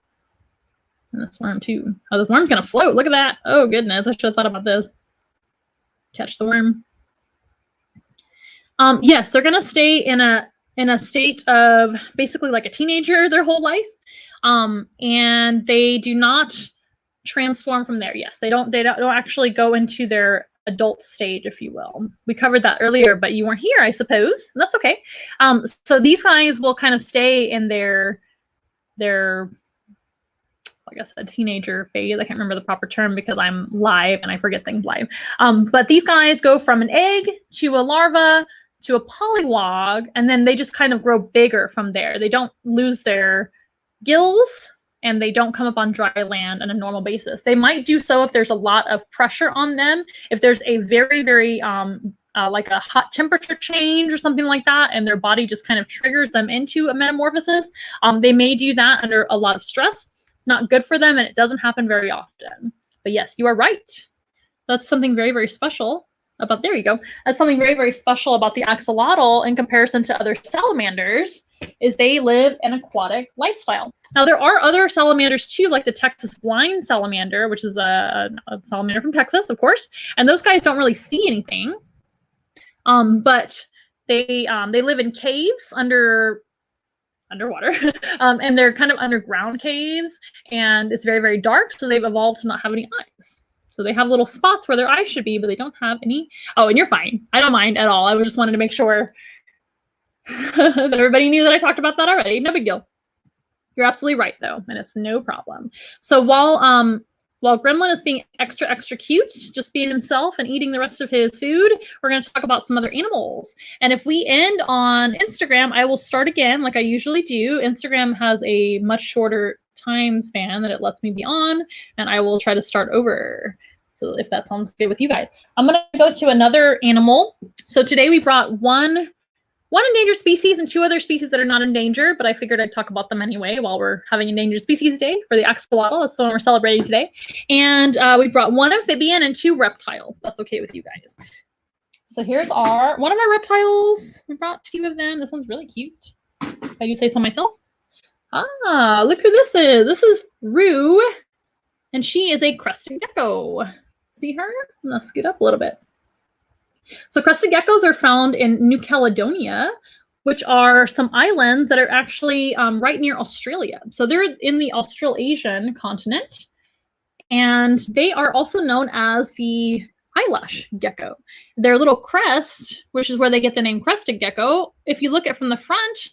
And this worm too. Oh, this worm's gonna float. Look at that. Oh goodness, I should have thought about this. Catch the worm. Yes, they're gonna stay in a state of basically like a teenager their whole life. And they do not transform from there. Yes, they don't actually go into their adult stage, if you will. We covered that earlier, but you weren't here, I suppose. And that's okay. So these guys will kind of stay in their like I said, teenager phase. I can't remember the proper term because I'm live and I forget things live. But these guys go from an egg to a larva to a polywog, and then they just kind of grow bigger from there. They don't lose their gills, and they don't come up on dry land on a normal basis. They might do so if there's a lot of pressure on them, if there's a very, very, like a hot temperature change or something like that, and their body just kind of triggers them into a metamorphosis. They may do that under a lot of stress. not good for them, and it doesn't happen very often. But yes, you are right. That's something very, very special about, there you go. That's something very, very special about the axolotl in comparison to other salamanders, is they live an aquatic lifestyle. Now, there are other salamanders too, like the Texas blind salamander, which is a salamander from Texas, of course. And those guys don't really see anything. But they live in caves underwater, and they're kind of underground caves, and it's very, very dark, so they've evolved to not have any eyes. So they have little spots where their eyes should be, but they don't have any. Oh, and you're fine. I don't mind at all. I just wanted to make sure that everybody knew that I talked about that already. No big deal. You're absolutely right, though, and it's no problem. So while Gremlin is being extra, extra cute, just being himself and eating the rest of his food, we're going to talk about some other animals. And if we end on Instagram, I will start again like I usually do. Instagram has a much shorter time span that it lets me be on, and I will try to start over. So if that sounds good with you guys. I'm going to go to another animal. So today we brought one endangered species and 2 other species that are not endangered, but I figured I'd talk about them anyway while we're having Endangered Species Day for the axolotl. That's the one we're celebrating today. And we brought 1 amphibian and 2 reptiles. That's okay with you guys. So here's one of our reptiles. We brought 2 of them. This one's really cute, if I do say so myself. Ah, look who this is. This is Rue, and she is a crested gecko. See her? I'm going to scoot up a little bit. So crested geckos are found in New Caledonia, which are some islands that are actually right near Australia. So they're in the Australasian continent, and they are also known as the eyelash gecko. Their little crest, which is where they get the name crested gecko, if you look at from the front,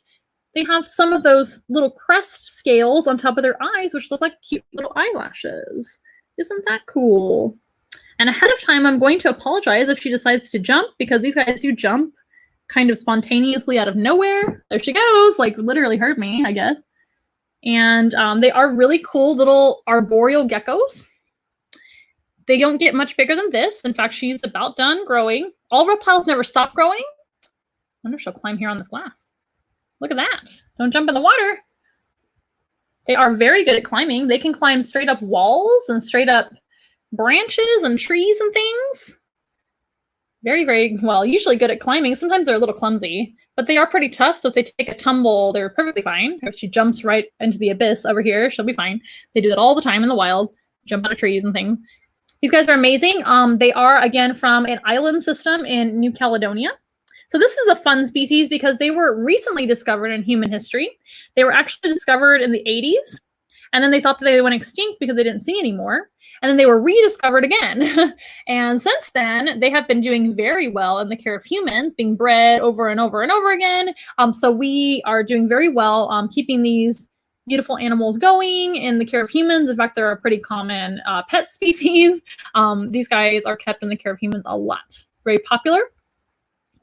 they have some of those little crest scales on top of their eyes, which look like cute little eyelashes. Isn't that cool? And ahead of time, I'm going to apologize if she decides to jump, because these guys do jump kind of spontaneously out of nowhere. There she goes, like literally heard me, I guess. And they are really cool little arboreal geckos. They don't get much bigger than this. In fact, she's about done growing. All reptiles never stop growing. I wonder if she'll climb here on this glass. Look at that. Don't jump in the water. They are very good at climbing. They can climb straight up walls and straight up branches and trees and things. Very, very well, usually good at climbing. Sometimes they're a little clumsy, but they are pretty tough. So if they take a tumble, they're perfectly fine. If she jumps right into the abyss over here, she'll be fine. They do that all the time in the wild, jump out of trees and things. These guys are amazing. They are, again, from an island system in New Caledonia. So this is a fun species because they were recently discovered in human history. They were actually discovered in the 80s. And then they thought that they went extinct because they didn't see anymore. And then they were rediscovered again. And since then, they have been doing very well in the care of humans, being bred over and over and over again. So we are doing very well keeping these beautiful animals going in the care of humans. In fact, they're a pretty common pet species. These guys are kept in the care of humans a lot. Very popular.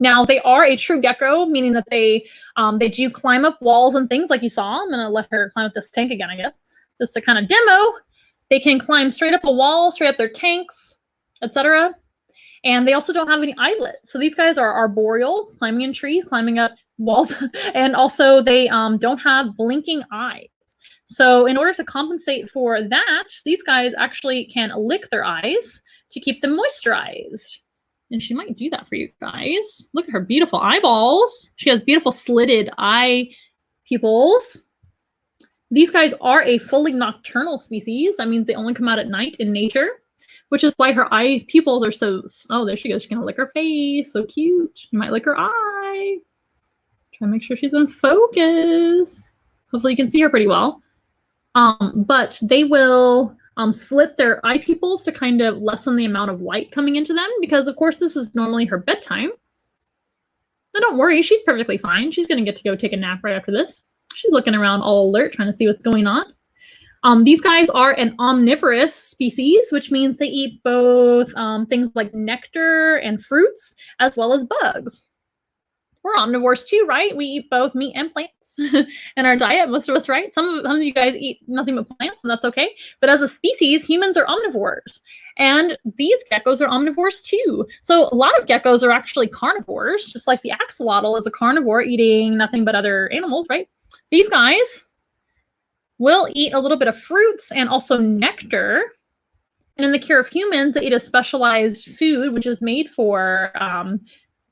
Now, they are a true gecko, meaning that they do climb up walls and things like you saw. I'm going to let her climb up this tank again, I guess, just to kind of demo. They can climb straight up a wall, straight up their tanks, etc. And they also don't have any eyelets. So these guys are arboreal, climbing in trees, climbing up walls. And also they don't have blinking eyes. So in order to compensate for that, these guys actually can lick their eyes to keep them moisturized. And she might do that for you guys. Look at her beautiful eyeballs. She has beautiful slitted eye pupils. These guys are a fully nocturnal species. That means they only come out at night in nature, which is why her eye pupils are so... Oh, there she goes. She's going to lick her face. So cute. You might lick her eye. Try to make sure she's in focus. Hopefully you can see her pretty well. But they will slit their eye pupils to kind of lessen the amount of light coming into them because, of course, this is normally her bedtime. But don't worry. She's perfectly fine. She's going to get to go take a nap right after this. She's looking around all alert, trying to see what's going on. These guys are an omnivorous species, which means they eat both things like nectar and fruits, as well as bugs. We're omnivores too, right? We eat both meat and plants in our diet, most of us, right? Some of you guys eat nothing but plants, and that's okay. But as a species, humans are omnivores. And these geckos are omnivores too. So a lot of geckos are actually carnivores, just like the axolotl is a carnivore eating nothing but other animals, right? These guys will eat a little bit of fruits and also nectar. And in the care of humans, they eat a specialized food which is made for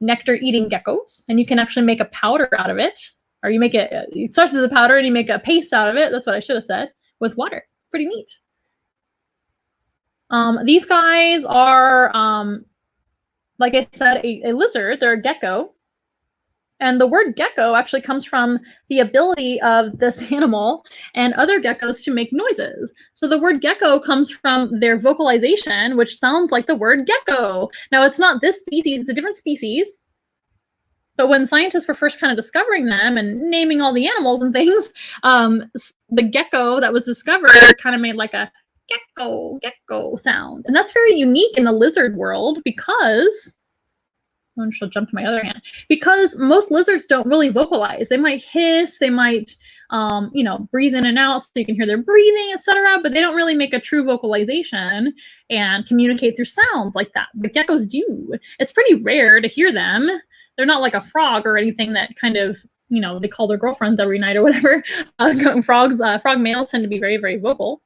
nectar-eating geckos, and you can actually make a powder out of it, or you make it starts as a powder and you make a paste out of it. That's what I should have said, with water. Pretty neat. These guys are, like I said, a lizard. They're a gecko. And the word gecko actually comes from the ability of this animal and other geckos to make noises. So the word gecko comes from their vocalization, which sounds like the word gecko. Now, it's not this species, it's a different species. But when scientists were first kind of discovering them and naming all the animals and things, the gecko that was discovered kind of made like a gecko sound. And that's very unique in the lizard world because... and she'll jump to my other hand, because most lizards don't really vocalize. They might hiss, they might, breathe in and out so you can hear their breathing, etc. But they don't really make a true vocalization and communicate through sounds like that. But geckos do. It's pretty rare to hear them. They're not like a frog or anything that kind of, they call their girlfriends every night or whatever. Frog males tend to be very, very vocal.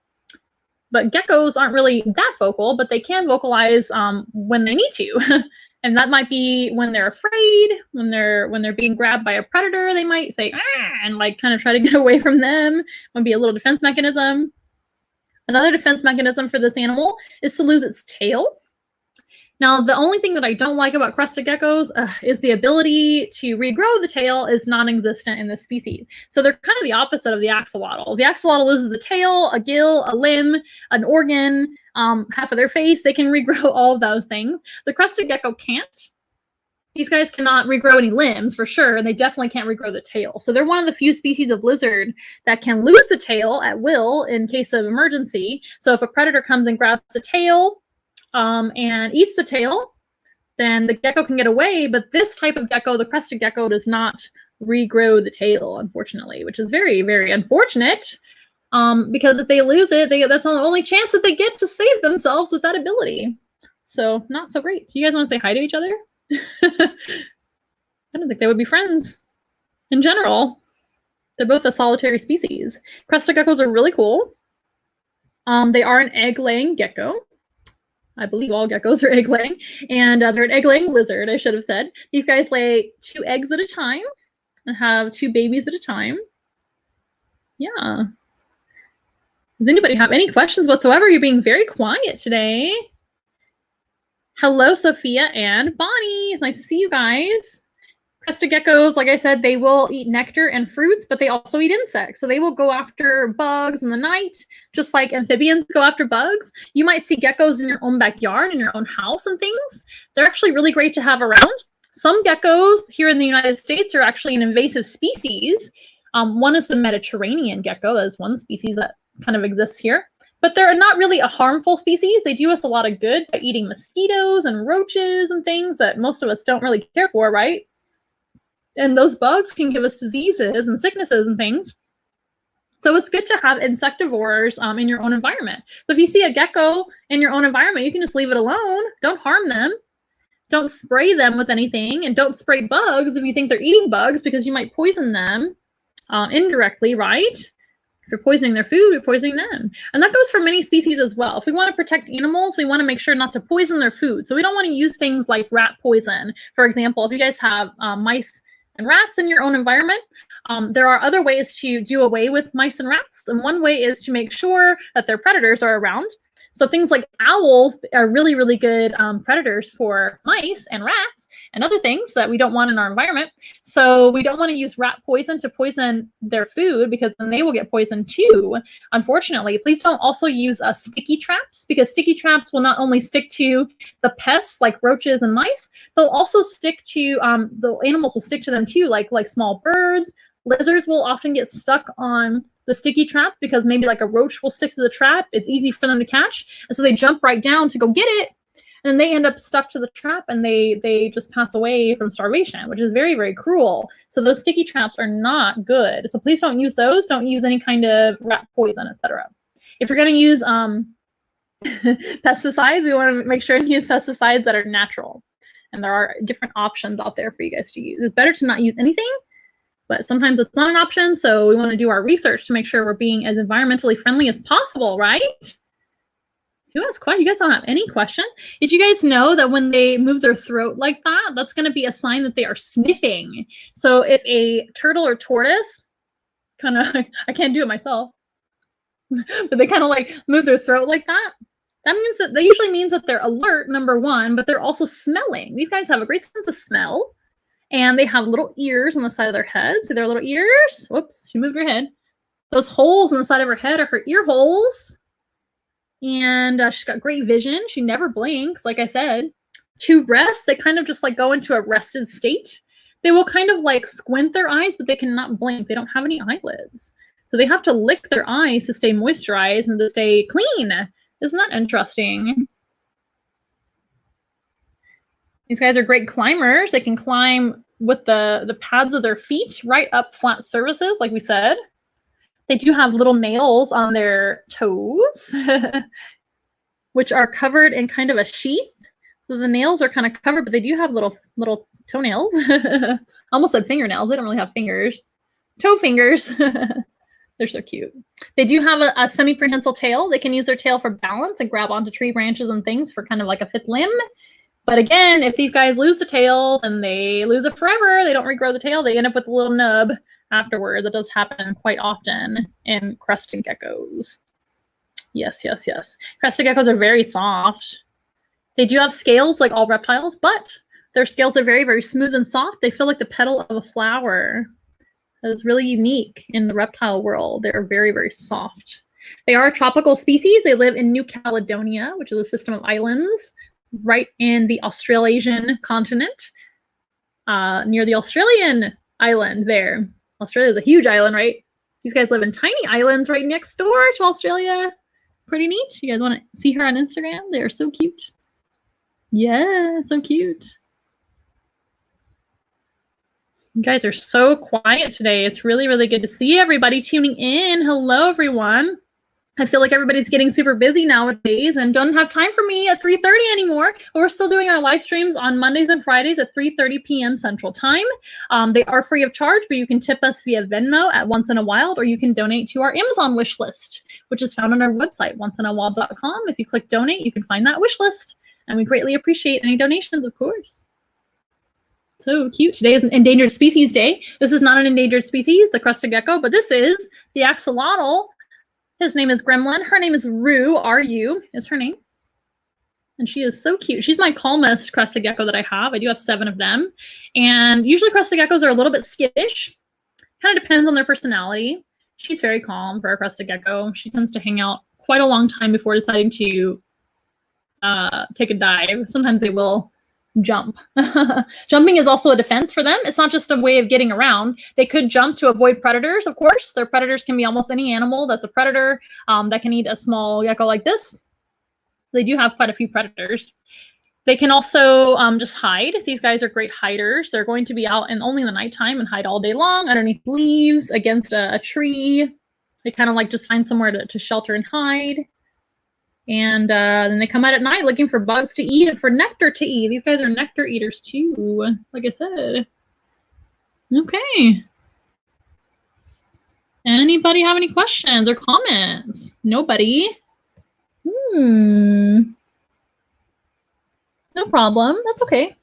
But geckos aren't really that vocal, but they can vocalize when they need to. And that might be when they're afraid, when they're being grabbed by a predator, they might say, ah, and like kind of try to get away from them. Might be a little defense mechanism. Another defense mechanism for this animal is to lose its tail. Now, the only thing that I don't like about crested geckos is the ability to regrow the tail is non-existent in this species. So they're kind of the opposite of the axolotl. The axolotl loses the tail, a gill, a limb, an organ, half of their face. They can regrow all of those things. The crested gecko can't. These guys cannot regrow any limbs for sure, and they definitely can't regrow the tail. So they're one of the few species of lizard that can lose the tail at will in case of emergency. So if a predator comes and grabs the tail, and eats the tail, then the gecko can get away. But this type of gecko, the crested gecko, does not regrow the tail, unfortunately, which is very, very unfortunate. Because if they lose it, that's the only chance that they get to save themselves with that ability. So not so great. Do you guys want to say hi to each other? I don't think they would be friends in general. They're both a solitary species. Crested geckos are really cool. They are an egg-laying gecko. I believe all geckos are egg-laying, and they're an egg-laying lizard, I should have said. These guys lay 2 eggs at a time and have 2 babies at a time. Yeah. Does anybody have any questions whatsoever? You're being very quiet today. Hello, Sophia and Bonnie. It's nice to see you guys. Crested geckos, like I said, they will eat nectar and fruits, but they also eat insects. So they will go after bugs in the night, just like amphibians go after bugs. You might see geckos in your own backyard, in your own house and things. They're actually really great to have around. Some geckos here in the United States are actually an invasive species. One is the Mediterranean gecko. That is one species that kind of exists here. But they're not really a harmful species. They do us a lot of good by eating mosquitoes and roaches and things that most of us don't really care for, right? And those bugs can give us diseases and sicknesses and things. So it's good to have insectivores in your own environment. So if you see a gecko in your own environment, you can just leave it alone. Don't harm them. Don't spray them with anything. And don't spray bugs if you think they're eating bugs, because you might poison them indirectly, right? If you're poisoning their food, you're poisoning them. And that goes for many species as well. If we want to protect animals, we want to make sure not to poison their food. So we don't want to use things like rat poison. For example, if you guys have mice and rats in your own environment, there are other ways to do away with mice and rats. And one way is to make sure that their predators are around. So things like owls are really, really good predators for mice and rats and other things that we don't want in our environment. So we don't want to use rat poison to poison their food, because then they will get poisoned too, unfortunately. Please don't also use sticky traps, because sticky traps will not only stick to the pests like roaches and mice, they'll also stick to, the animals will stick to them too, like small birds. Lizards will often get stuck on the sticky trap because maybe like a roach will stick to the trap. It's easy for them to catch. And so they jump right down to go get it. And then they end up stuck to the trap, and they just pass away from starvation, which is very, very cruel. So those sticky traps are not good. So please don't use those. Don't use any kind of rat poison, etc. If you're going to use pesticides, we want to make sure to use pesticides that are natural. And there are different options out there for you guys to use. It's better to not use anything but sometimes it's not an option. So we want to do our research to make sure we're being as environmentally friendly as possible, right? Who has questions? You guys don't have any question? Did you guys know that when they move their throat like that, that's going to be a sign that they are sniffing? So if a turtle or tortoise kind of, I can't do it myself, but they kind of like move their throat like that, that means that usually means that they're alert, number one, but they're also smelling. These guys have a great sense of smell, and they have little ears on the side of their head. See their little ears? Whoops, you moved your head. Those holes on the side of her head are her ear holes. And she's got great vision. She never blinks, like I said. To rest, they kind of just like go into a rested state. They will kind of like squint their eyes, but they cannot blink. They don't have any eyelids. So they have to lick their eyes to stay moisturized and to stay clean. Isn't that interesting? These guys are great climbers. They can climb with the pads of their feet right up flat surfaces, like we said. They do have little nails on their toes, which are covered in kind of a sheath. So the nails are kind of covered, but they do have little toenails. Almost said fingernails. They don't really have fingers. Toe fingers. They're so cute. They do have a semi-prehensile tail. They can use their tail for balance and grab onto tree branches and things for kind of like a fifth limb. But again, if these guys lose the tail, then they lose it forever. They don't regrow the tail. They end up with a little nub afterward. That does happen quite often in crested geckos. Yes, yes, yes. Crested geckos are very soft. They do have scales like all reptiles, but their scales are very, very smooth and soft. They feel like the petal of a flower. That is really unique in the reptile world. They're very, very soft. They are a tropical species. They live in New Caledonia, which is a system of islands right in the Australasian continent, near the Australian island there. Australia is a huge island, right? These guys live in tiny islands right next door to Australia. Pretty neat. You guys want to see her on Instagram? They're so cute. Yeah, so cute. You guys are so quiet today. It's really, really good to see everybody tuning in. Hello, everyone. I feel like everybody's getting super busy nowadays and don't have time for me at 3:30 anymore. But we're still doing our live streams on Mondays and Fridays at 3:30 p.m. Central Time. They are free of charge, but you can tip us via Venmo at Once in a Wild, or you can donate to our Amazon wish list, which is found on our website, onceinawild.com. If you click donate, you can find that wish list. And we greatly appreciate any donations, of course. So cute. Today is an Endangered Species Day. This is not an endangered species, the crested gecko, but this is the axolotl. His name is Gremlin. Her name is Rue. R-U is her name. And she is so cute. She's my calmest crested gecko that I have. I do have 7 of them. And usually crested geckos are a little bit skittish. Kind of depends on their personality. She's very calm for a crested gecko. She tends to hang out quite a long time before deciding to take a dive. Sometimes they will jump. Jumping is also a defense for them. It's not just a way of getting around. They could jump to avoid predators, of course. Their predators can be almost any animal that's a predator that can eat a small gecko like this. They do have quite a few predators. They can also just hide. These guys are great hiders. They're going to be out and only in the nighttime and hide all day long underneath leaves, against a tree. They kind of like just find somewhere to shelter and hide. And then they come out at night looking for bugs to eat and for nectar to eat. These guys are nectar eaters too, like I said. Okay. Anybody have any questions or comments? Nobody? No problem. That's okay.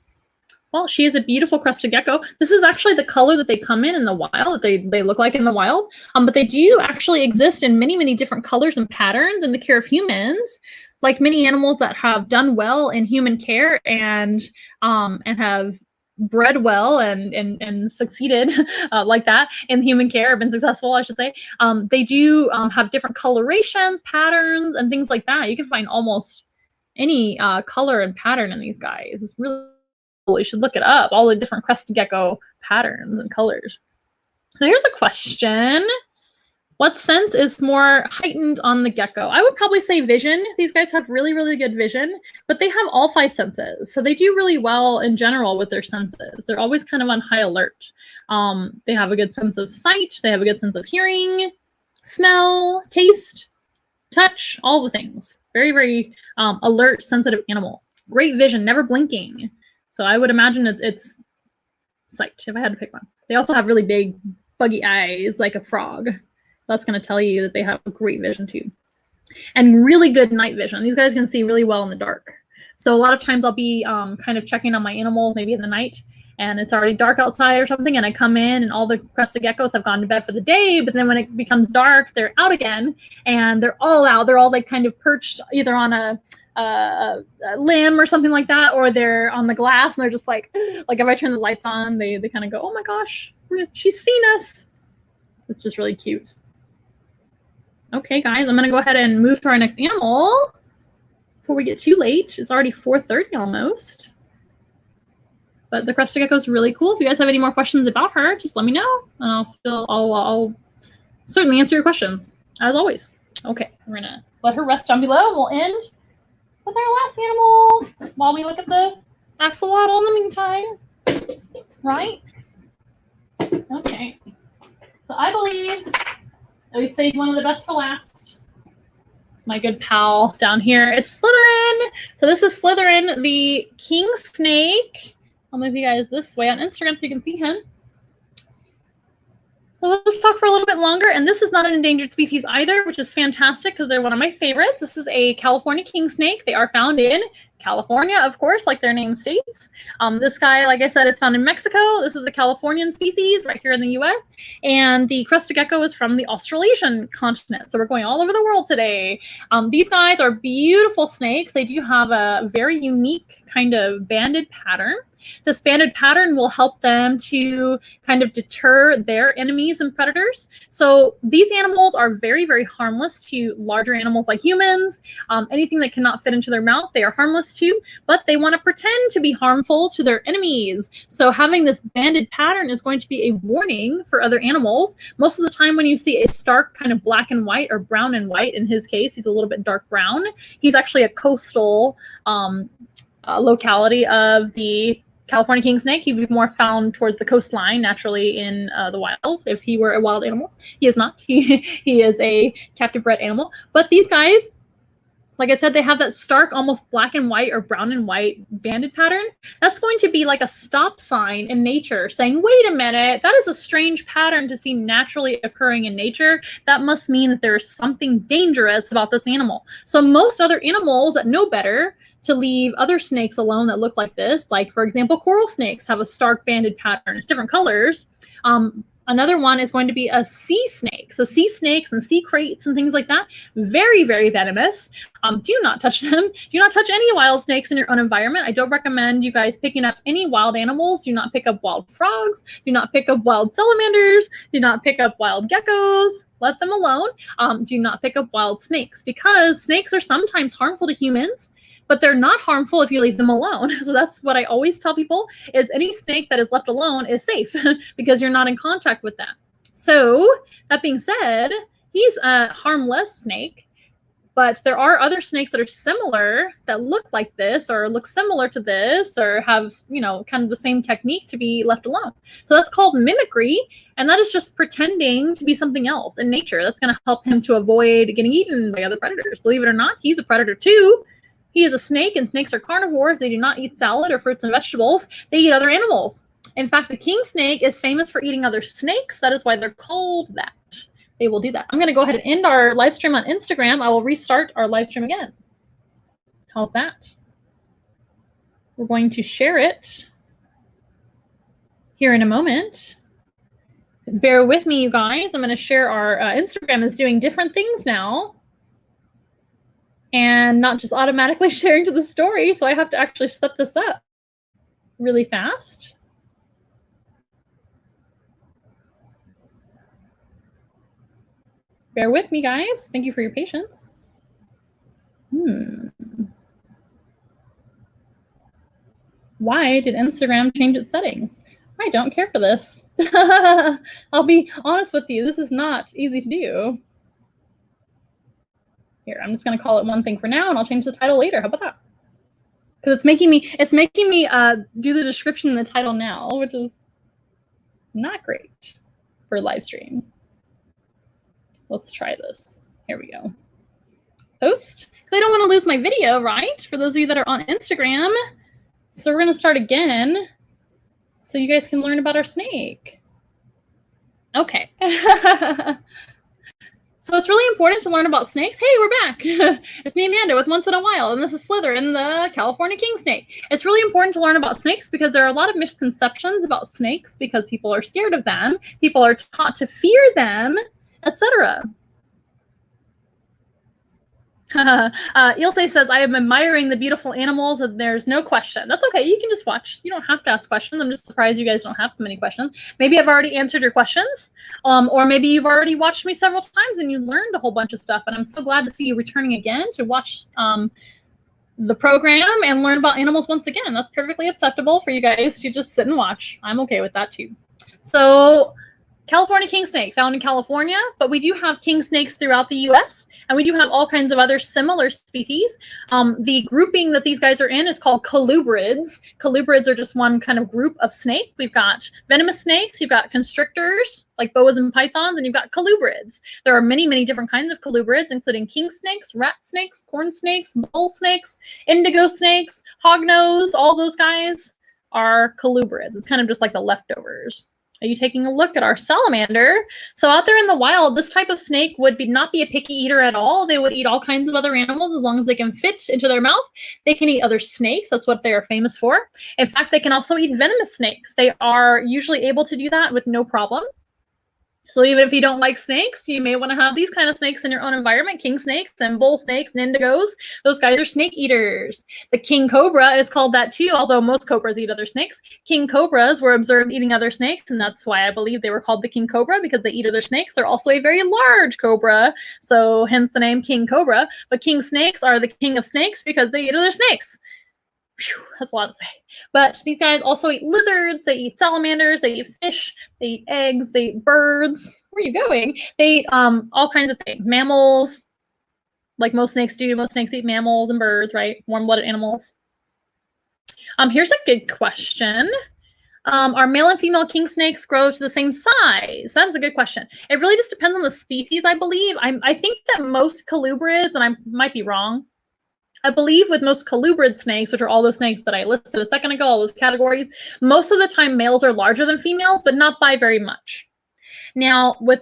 Well, she is a beautiful crested gecko. This is actually the color that they come in the wild, that they look like in the wild. But they do actually exist in many, many different colors and patterns in the care of humans. Like many animals that have done well in human care and have bred well and succeeded like that in human care, been successful, I should say. They do have different colorations, patterns, and things like that. You can find almost any color and pattern in these guys. It's really cool. You should look it up, all the different crested gecko patterns and colors. So here's a question. What sense is more heightened on the gecko? I would probably say vision. These guys have really, really good vision, but they have all 5 senses. So they do really well in general with their senses. They're always kind of on high alert. They have a good sense of sight. They have a good sense of hearing, smell, taste, touch, all the things. Very, very alert, sensitive animal. Great vision, never blinking. So I would imagine it's sight if I had to pick one. They also have really big, buggy eyes like a frog. That's going to tell you that they have great vision too. And really good night vision. These guys can see really well in the dark. So a lot of times I'll be kind of checking on my animals maybe in the night, and it's already dark outside or something, and I come in and all the crested geckos have gone to bed for the day, but then when it becomes dark, they're out again, and they're all out. They're all like kind of perched either on a limb or something like that, or they're on the glass, and they're just like if I turn the lights on, they kind of go, oh my gosh, she's seen us. It's just really cute. Okay, guys, I'm going to go ahead and move to our next animal before we get too late. It's already 4:30 almost. But the crested gecko is really cool. If you guys have any more questions about her, just let me know, and I'll certainly answer your questions, as always. Okay, we're going to let her rest down below, and we'll end with our last animal while we look at the axolotl in the meantime. Right? Okay. So I believe that we've saved one of the best for last. It's my good pal down here. It's Slytherin. So this is Slytherin the Kingsnake. I'll move you guys this way on Instagram so you can see him. So let's talk for a little bit longer. And this is not an endangered species either, which is fantastic because they're one of my favorites. This is a California kingsnake. They are found in California, of course, like their name states. This guy, like I said, is found in Mexico. This is a Californian species right here in the US. And the crested gecko is from the Australasian continent. So we're going all over the world today. These guys are beautiful snakes. They do have a very unique kind of banded pattern. This banded pattern will help them to kind of deter their enemies and predators. So these animals are very, very harmless to larger animals like humans. Anything that cannot fit into their mouth, they are harmless to, but they want to pretend to be harmful to their enemies. So having this banded pattern is going to be a warning for other animals. Most of the time when you see a stark kind of black and white or brown and white, in his case, he's a little bit dark brown. He's actually a coastal locality of the California kingsnake. He'd be more found towards the coastline naturally in the wild if he were a wild animal. He is not. He is a captive bred animal. But these guys, like I said, they have that stark, almost black and white or brown and white banded pattern. That's going to be like a stop sign in nature saying, wait a minute, that is a strange pattern to see naturally occurring in nature. That must mean that there's something dangerous about this animal. So most other animals that know better to leave other snakes alone that look like this, like for example, coral snakes have a stark banded pattern. It's different colors. Another one is going to be a sea snake. So sea snakes and sea kraits and things like that, very, very venomous. Do not touch them. Do not touch any wild snakes in your own environment. I don't recommend you guys picking up any wild animals. Do not pick up wild frogs. Do not pick up wild salamanders. Do not pick up wild geckos. Let them alone. Do not pick up wild snakes because snakes are sometimes harmful to humans, but they're not harmful if you leave them alone. So that's what I always tell people is any snake that is left alone is safe because you're not in contact with them. So that being said, he's a harmless snake, but there are other snakes that are similar that look like this or look similar to this or have, you know, kind of the same technique to be left alone. So that's called mimicry. And that is just pretending to be something else in nature. That's going to help him to avoid getting eaten by other predators. Believe it or not, he's a predator too. He is a snake, and snakes are carnivores. They do not eat salad or fruits and vegetables. They eat other animals. In fact, the king snake is famous for eating other snakes. That is why they're called that. They will do that. I'm going to go ahead and end our live stream on Instagram. I will restart our live stream again. How's that? We're going to share it here in a moment. Bear with me, you guys. I'm going to share our Instagram is doing different things now. And not just automatically sharing to the story. So I have to actually set this up really fast. Bear with me, guys. Thank you for your patience. Why did Instagram change its settings? I don't care for this. I'll be honest with you. This is not easy to do. Here, I'm just going to call it one thing for now, and I'll change the title later. How about that? Because it's making me do the description in the title now, which is not great for a live stream. Let's try this. Here we go. Post. Because I don't want to lose my video, right? For those of you that are on Instagram. So we're going to start again. so you guys can learn about our snake. Okay. So it's really important to learn about snakes. Hey, we're back. It's me, Amanda, with Once in a While, and this is Slytherin the California Kingsnake. It's really important to learn about snakes because there are a lot of misconceptions about snakes because people are scared of them. People are taught to fear them, etc. Ilse says, I am admiring the beautiful animals, and there's no question. That's okay. You can just watch. You don't have to ask questions. I'm just surprised you guys don't have so many questions. Maybe I've already answered your questions, or maybe you've already watched me several times and you learned a whole bunch of stuff. And I'm so glad to see you returning again to watch the program and learn about animals once again. That's perfectly acceptable for you guys to just sit and watch. I'm okay with that too. So California kingsnake, found in California, but we do have king snakes throughout the U.S., and we do have all kinds of other similar species. The grouping that these guys are in is called colubrids. Colubrids are just one kind of group of snake. We've got venomous snakes, you've got constrictors, like boas and pythons, and you've got colubrids. There are many, many different kinds of colubrids, including king snakes, rat snakes, corn snakes, bull snakes, indigo snakes, hognose, all those guys are colubrids. It's kind of just like the leftovers. Are you taking a look at our salamander? So out there in the wild, this type of snake would not be a picky eater at all. They would eat all kinds of other animals as long as they can fit into their mouth. They can eat other snakes. That's what they are famous for. In fact, they can also eat venomous snakes. They are usually able to do that with no problem. So even if you don't like snakes, you may want to have these kind of snakes in your own environment. King snakes and bull snakes and indigos. Those guys are snake eaters. The king cobra is called that too, although most cobras eat other snakes. King cobras were observed eating other snakes, and that's why I believe they were called the king cobra, because they eat other snakes. They're also a very large cobra, so hence the name king cobra. But king snakes are the king of snakes because they eat other snakes. Whew, that's a lot to say. But these guys also eat lizards, they eat salamanders, they eat fish, they eat eggs, they eat birds. Where are you going? They eat all kinds of things. Mammals, like most snakes do. Most snakes eat mammals and birds, right? Warm-blooded animals. Here's a good question. Are male and female king snakes grow to the same size? That is a good question. It really just depends on the species, I believe. I think that most colubrids, and I might be wrong, I believe with most colubrid snakes, which are all those snakes that I listed a second ago, all those categories, most of the time males are larger than females, but not by very much. Now, with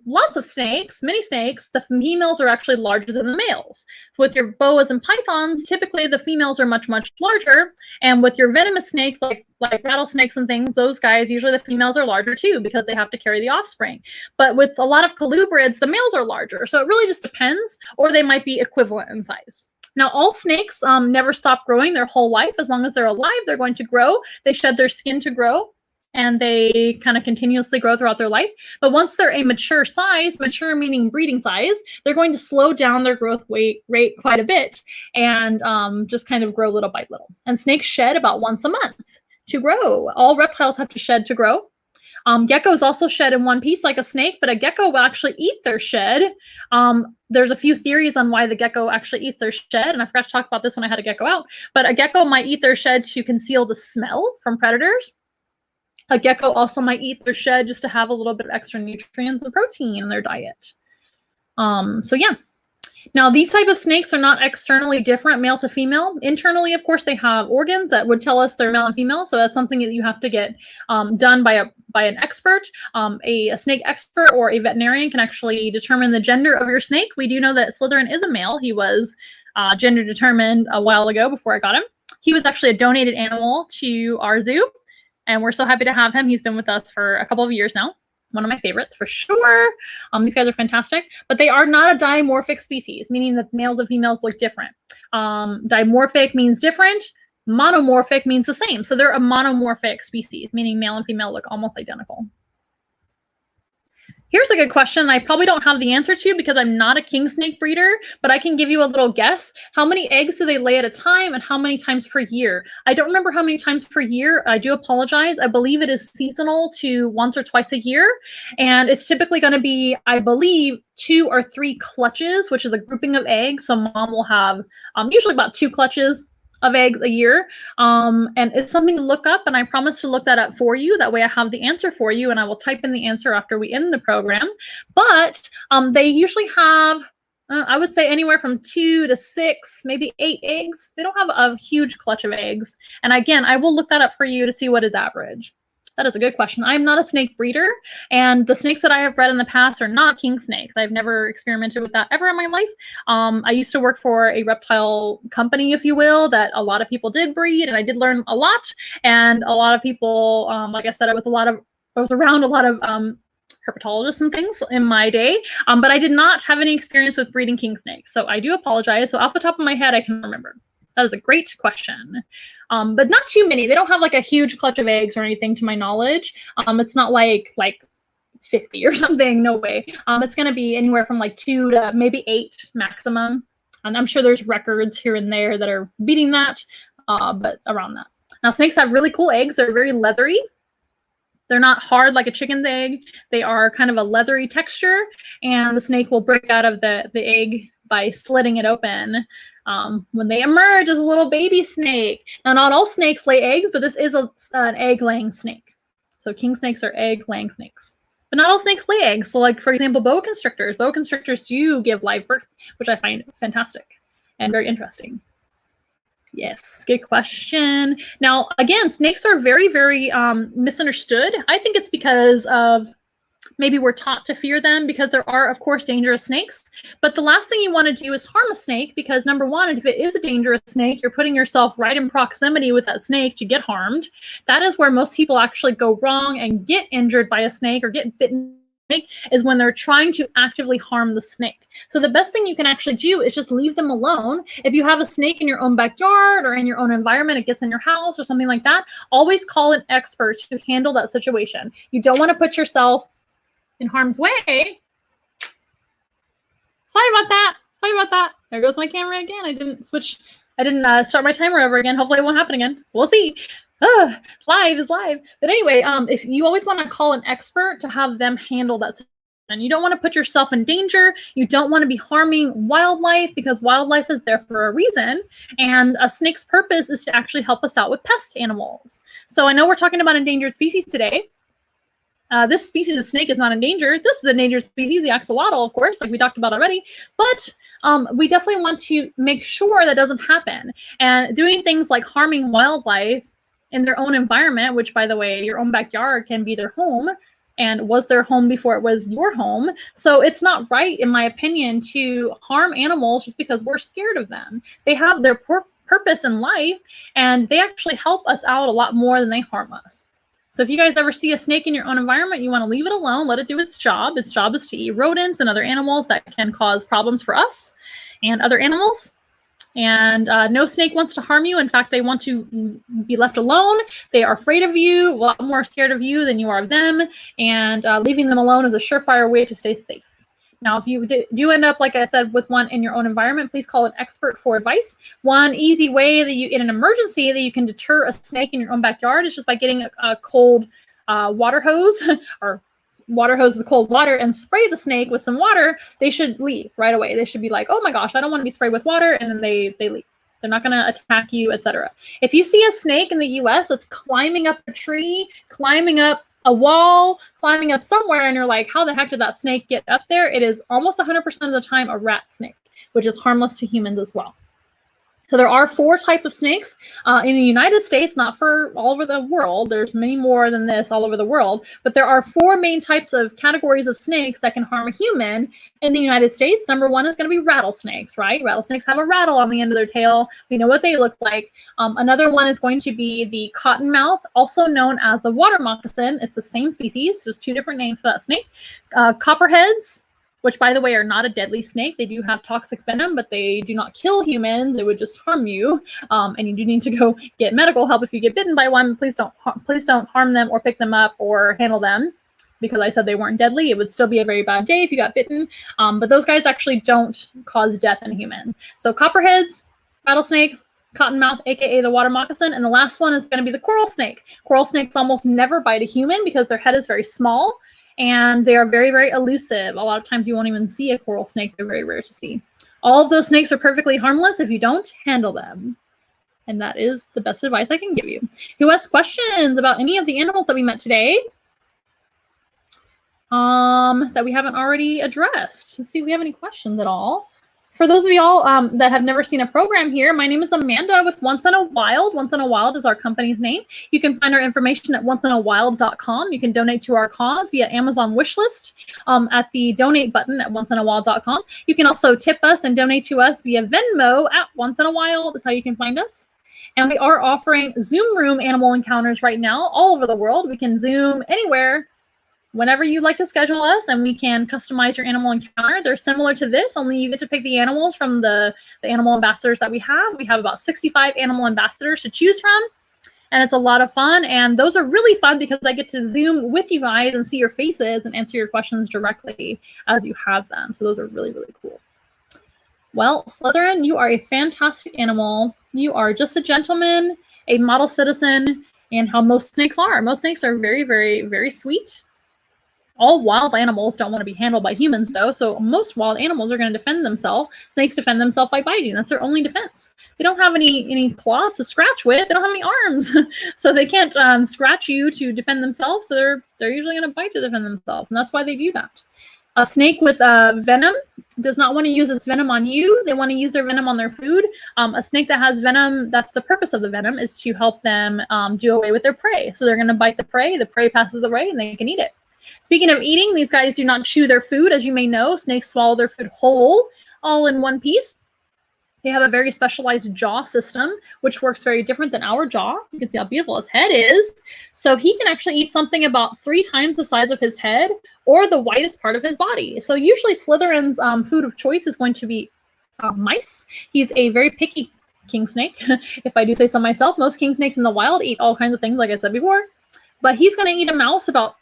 lots of snakes, many snakes, the females are actually larger than the males. With your boas and pythons, typically the females are much, much larger. And with your venomous snakes, like rattlesnakes and things, those guys, usually the females are larger too because they have to carry the offspring. But with a lot of colubrids, the males are larger. So it really just depends, or they might be equivalent in size. Now, all snakes never stop growing their whole life. As long as they're alive, they're going to grow. They shed their skin to grow, and they kind of continuously grow throughout their life. But once they're a mature size, mature meaning breeding size, they're going to slow down their growth rate quite a bit and just kind of grow little by little. And snakes shed about once a month to grow. All reptiles have to shed to grow. Geckos also shed in one piece like a snake, but a gecko will actually eat their shed. There's a few theories on why the gecko actually eats their shed, and I forgot to talk about this when I had a gecko out, but a gecko might eat their shed to conceal the smell from predators. A gecko also might eat their shed just to have a little bit of extra nutrients and protein in their diet. So yeah. Now, these type of snakes are not externally different, male to female. Internally, of course, they have organs that would tell us they're male and female. So that's something that you have to get done by an expert. A snake expert or a veterinarian can actually determine the gender of your snake. We do know that Slytherin is a male. He was gender determined a while ago before I got him. He was actually a donated animal to our zoo, and we're so happy to have him. He's been with us for a couple of years now. One of my favorites for sure. These guys are fantastic, but they are not a dimorphic species, meaning that males and females look different. Dimorphic means different. Monomorphic means the same. So they're a monomorphic species, meaning male and female look almost identical. Here's a good question I probably don't have the answer to because I'm not a king snake breeder, but I can give you a little guess. How many eggs do they lay at a time and how many times per year? I don't remember how many times per year. I do apologize. I believe it is seasonal to once or twice a year. And it's typically going to be, I believe, 2 or 3 clutches, which is a grouping of eggs. So mom will have usually about 2 clutches of eggs a year. And it's something to look up, and I promise to look that up for you. That way I have the answer for you, and I will type in the answer after we end the program. But they usually have, I would say anywhere from 2 to 6, maybe 8 eggs. They don't have a huge clutch of eggs. And again, I will look that up for you to see what is average. That is a good question. I'm not a snake breeder, and the snakes that I have bred in the past are not king snakes. I've never experimented with that ever in my life. I used to work for a reptile company, if you will, that a lot of people did breed, and I did learn a lot. And a lot of people, like I said, I was around a lot of herpetologists and things in my day, but I did not have any experience with breeding king snakes. So I do apologize. So off the top of my head, I can remember. That is a great question. But not too many. They don't have like a huge clutch of eggs or anything to my knowledge. It's not like 50 or something. No way. It's going to be anywhere from like 2 to maybe 8 maximum. And I'm sure there's records here and there that are beating that, but around that. Now, snakes have really cool eggs. They're very leathery. They're not hard like a chicken's egg. They are kind of a leathery texture, and the snake will break out of the egg by slitting it open. When they emerge as a little baby snake. Now, not all snakes lay eggs, but this is an egg-laying snake. So king snakes are egg-laying snakes. But not all snakes lay eggs. So like, for example, boa constrictors. Boa constrictors do give live birth, which I find fantastic and very interesting. Yes, good question. Now, again, snakes are very, very misunderstood. I think it's because of maybe we're taught to fear them because there are, of course, dangerous snakes. But the last thing you want to do is harm a snake because, number one, if it is a dangerous snake, you're putting yourself right in proximity with that snake to get harmed. That is where most people actually go wrong and get injured by a snake or get bitten is when they're trying to actively harm the snake. So the best thing you can actually do is just leave them alone. If you have a snake in your own backyard or in your own environment, it gets in your house or something like that, always call an expert to handle that situation. You don't want to put yourself in harm's way. Sorry about that. Sorry about that. There goes my camera again. I didn't start my timer over again. Hopefully it won't happen again. We'll see. Live is live. But anyway, if you always want to call an expert to have them handle that situation. And you don't want to put yourself in danger. You don't want to be harming wildlife because wildlife is there for a reason. And a snake's purpose is to actually help us out with pest animals. So I know we're talking about endangered species today. This species of snake is not endangered. This is an endangered species, the axolotl, of course, like we talked about already. But we definitely want to make sure that doesn't happen. And doing things like harming wildlife in their own environment, which, by the way, your own backyard can be their home and was their home before it was your home. So it's not right, in my opinion, to harm animals just because we're scared of them. They have their purpose in life, and they actually help us out a lot more than they harm us. So if you guys ever see a snake in your own environment, you want to leave it alone, let it do its job. Its job is to eat rodents and other animals that can cause problems for us and other animals. And no snake wants to harm you. In fact, they want to be left alone. They are afraid of you, a lot more scared of you than you are of them. And leaving them alone is a surefire way to stay safe. Now, if you do end up, like I said, with one in your own environment, please call an expert for advice. One easy way that you, in an emergency, that you can deter a snake in your own backyard is just by getting a cold water hose or water hose the cold water and spray the snake with some water. They should leave right away. They should be like, oh my gosh, I don't want to be sprayed with water. And then they leave. They're not going to attack you, etc. If you see a snake in the US that's climbing up a tree, climbing up a wall, climbing up somewhere, and you're like, how the heck did that snake get up there? It is almost 100% of the time a rat snake, which is harmless to humans as well. So there are 4 types of snakes in the United States, not for all over the world. There's many more than this all over the world, but there are 4 main types of categories of snakes that can harm a human in the United States. Number 1 is going to be rattlesnakes, right? Rattlesnakes have a rattle on the end of their tail. We know what they look like. Another one is going to be the cottonmouth, also known as the water moccasin. It's the same species, just 2 different names for that snake. Copperheads, which, by the way, are not a deadly snake. They do have toxic venom, but they do not kill humans. They would just harm you. And you do need to go get medical help if you get bitten by one. Please don't harm them or pick them up or handle them, because I said they weren't deadly. It would still be a very bad day if you got bitten. But those guys actually don't cause death in humans. So copperheads, rattlesnakes, cottonmouth, aka the water moccasin, and the last one is going to be the coral snake. Coral snakes almost never bite a human because their head is very small. And they are very, very elusive. A lot of times you won't even see a coral snake. They're very rare to see. All of those snakes are perfectly harmless if you don't handle them. And that is the best advice I can give you. Who has questions about any of the animals that we met today that we haven't already addressed? Let's see if we have any questions at all. For those of y'all that have never seen a program here, my name is Amanda with Once in a Wild. Once in a Wild is our company's name. You can find our information at onceinawild.com. You can donate to our cause via Amazon wishlist at the donate button at onceinawild.com. You can also tip us and donate to us via Venmo at Once in a Wild. That's how you can find us. And we are offering Zoom room animal encounters right now all over the world. We can Zoom anywhere, whenever you'd like to schedule us, and we can customize your animal encounter. They're similar to this, only you get to pick the animals from the animal ambassadors that we have. We have about 65 animal ambassadors to choose from, and it's a lot of fun. And those are really fun because I get to Zoom with you guys and see your faces and answer your questions directly as you have them. So those are really, really cool. Well, Slytherin, you are a fantastic animal. You are just a gentleman, a model citizen, and how most snakes are. Most snakes are very, very, very sweet. All wild animals don't want to be handled by humans, though, so most wild animals are going to defend themselves. Snakes defend themselves by biting. That's their only defense. They don't have any claws to scratch with. They don't have any arms, so they can't scratch you to defend themselves, so they're usually going to bite to defend themselves, and that's why they do that. A snake with venom does not want to use its venom on you. They want to use their venom on their food. A snake that has venom, that's the purpose of the venom, is to help them do away with their prey. So they're going to bite the prey passes away, and they can eat it. Speaking of eating, these guys do not chew their food. As you may know, snakes swallow their food whole, all in one piece. They have a very specialized jaw system, which works very different than our jaw. You can see how beautiful his head is. So he can actually eat something about 3 times the size of his head or the widest part of his body. So usually Slytherin's food of choice is going to be mice. He's a very picky king snake, if I do say so myself. Most king snakes in the wild eat all kinds of things, like I said before. But he's going to eat a mouse about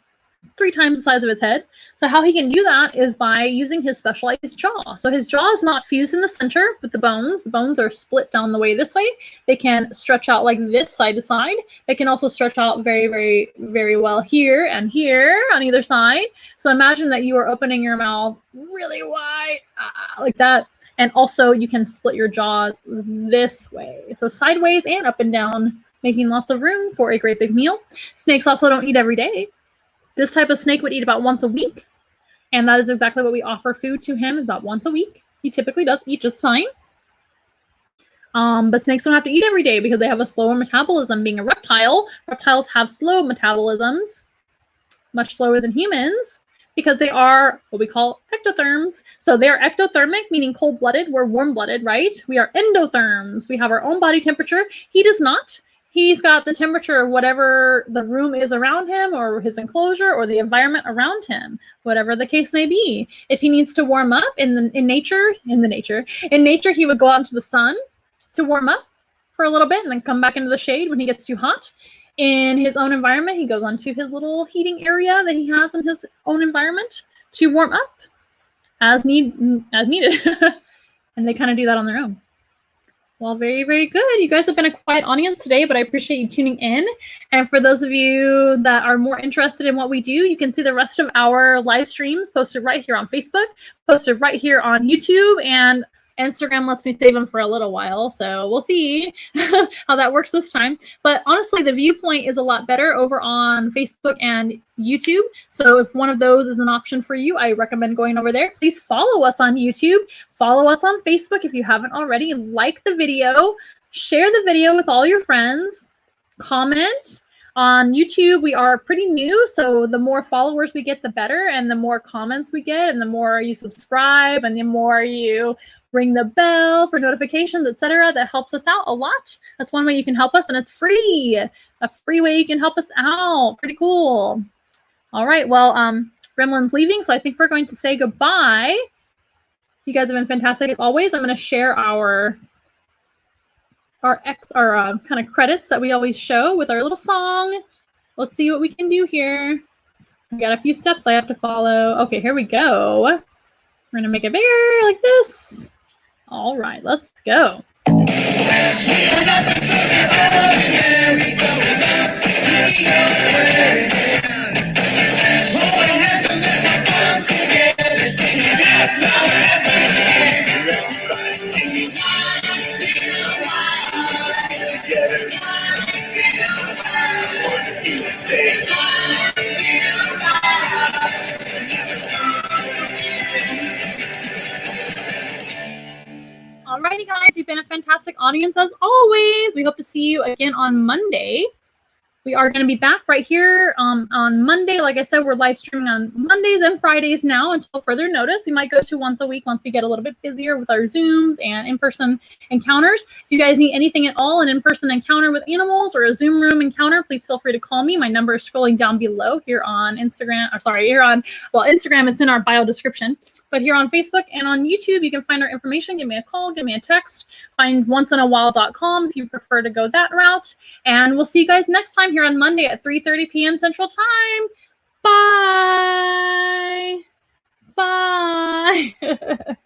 3 times the size of his head. So how he can do that is by using his specialized jaw. So his jaw is not fused in the center with the bones. The bones are split down the way this way. They can stretch out like this side to side. They can also stretch out very, very, very well here and here on either side. So imagine that you are opening your mouth really wide, like that. And also you can split your jaws this way. So sideways and up and down, making lots of room for a great big meal. Snakes also don't eat every day. This type of snake would eat about once a week, and that is exactly what we offer food to him, about once a week. He typically does eat just fine. But snakes don't have to eat every day because they have a slower metabolism. Being a reptile, reptiles have slow metabolisms, much slower than humans, because they are what we call ectotherms. So they are ectothermic, meaning cold-blooded. We're warm-blooded, right? We are endotherms. We have our own body temperature. He does not. He's got the temperature of whatever the room is around him or his enclosure or the environment around him, whatever the case may be. If he needs to warm up in nature, he would go out into the sun to warm up for a little bit and then come back into the shade when he gets too hot. In his own environment, he goes onto his little heating area that he has in his own environment to warm up as needed. And they kind of do that on their own. Well, very, very good. You guys have been a quiet audience today, but I appreciate you tuning in. And for those of you that are more interested in what we do, you can see the rest of our live streams posted right here on Facebook, posted right here on YouTube, and Instagram lets me save them for a little while, so we'll see how that works this time. But honestly, the viewpoint is a lot better over on Facebook and YouTube. So if one of those is an option for you, I recommend going over there. Please follow us on YouTube. Follow us on Facebook if you haven't already. Like the video. Share the video with all your friends. Comment. On YouTube, we are pretty new, so the more followers we get, the better, and the more comments we get, and the more you subscribe, and the more you ring the bell for notifications, etc. That helps us out a lot. That's one way you can help us, and it's free. A free way you can help us out. Pretty cool. All right, well, Gremlin's leaving, so I think we're going to say goodbye. So you guys have been fantastic as always. I'm going to share our kind of credits that we always show with our little song. Let's see what we can do here. We got a few steps I have to follow. Okay, here we go. We're gonna make a bear like this. All right, let's go. Alrighty, guys, you've been a fantastic audience as always. We hope to see you again on Monday. We are going to be back right here on Monday. Like I said, we're live streaming on Mondays and Fridays now until further notice. We might go to once a week once we get a little bit busier with our Zooms and in-person encounters. If you guys need anything at all, an in-person encounter with animals or a Zoom room encounter, please feel free to call me. My number is scrolling down below here on Instagram. Instagram, it's in our bio description. But here on Facebook and on YouTube, you can find our information. Give me a call, give me a text. Find onceinawild.com if you prefer to go that route. And we'll see you guys next time here on Monday at 3:30 p.m. Central Time. Bye. Bye.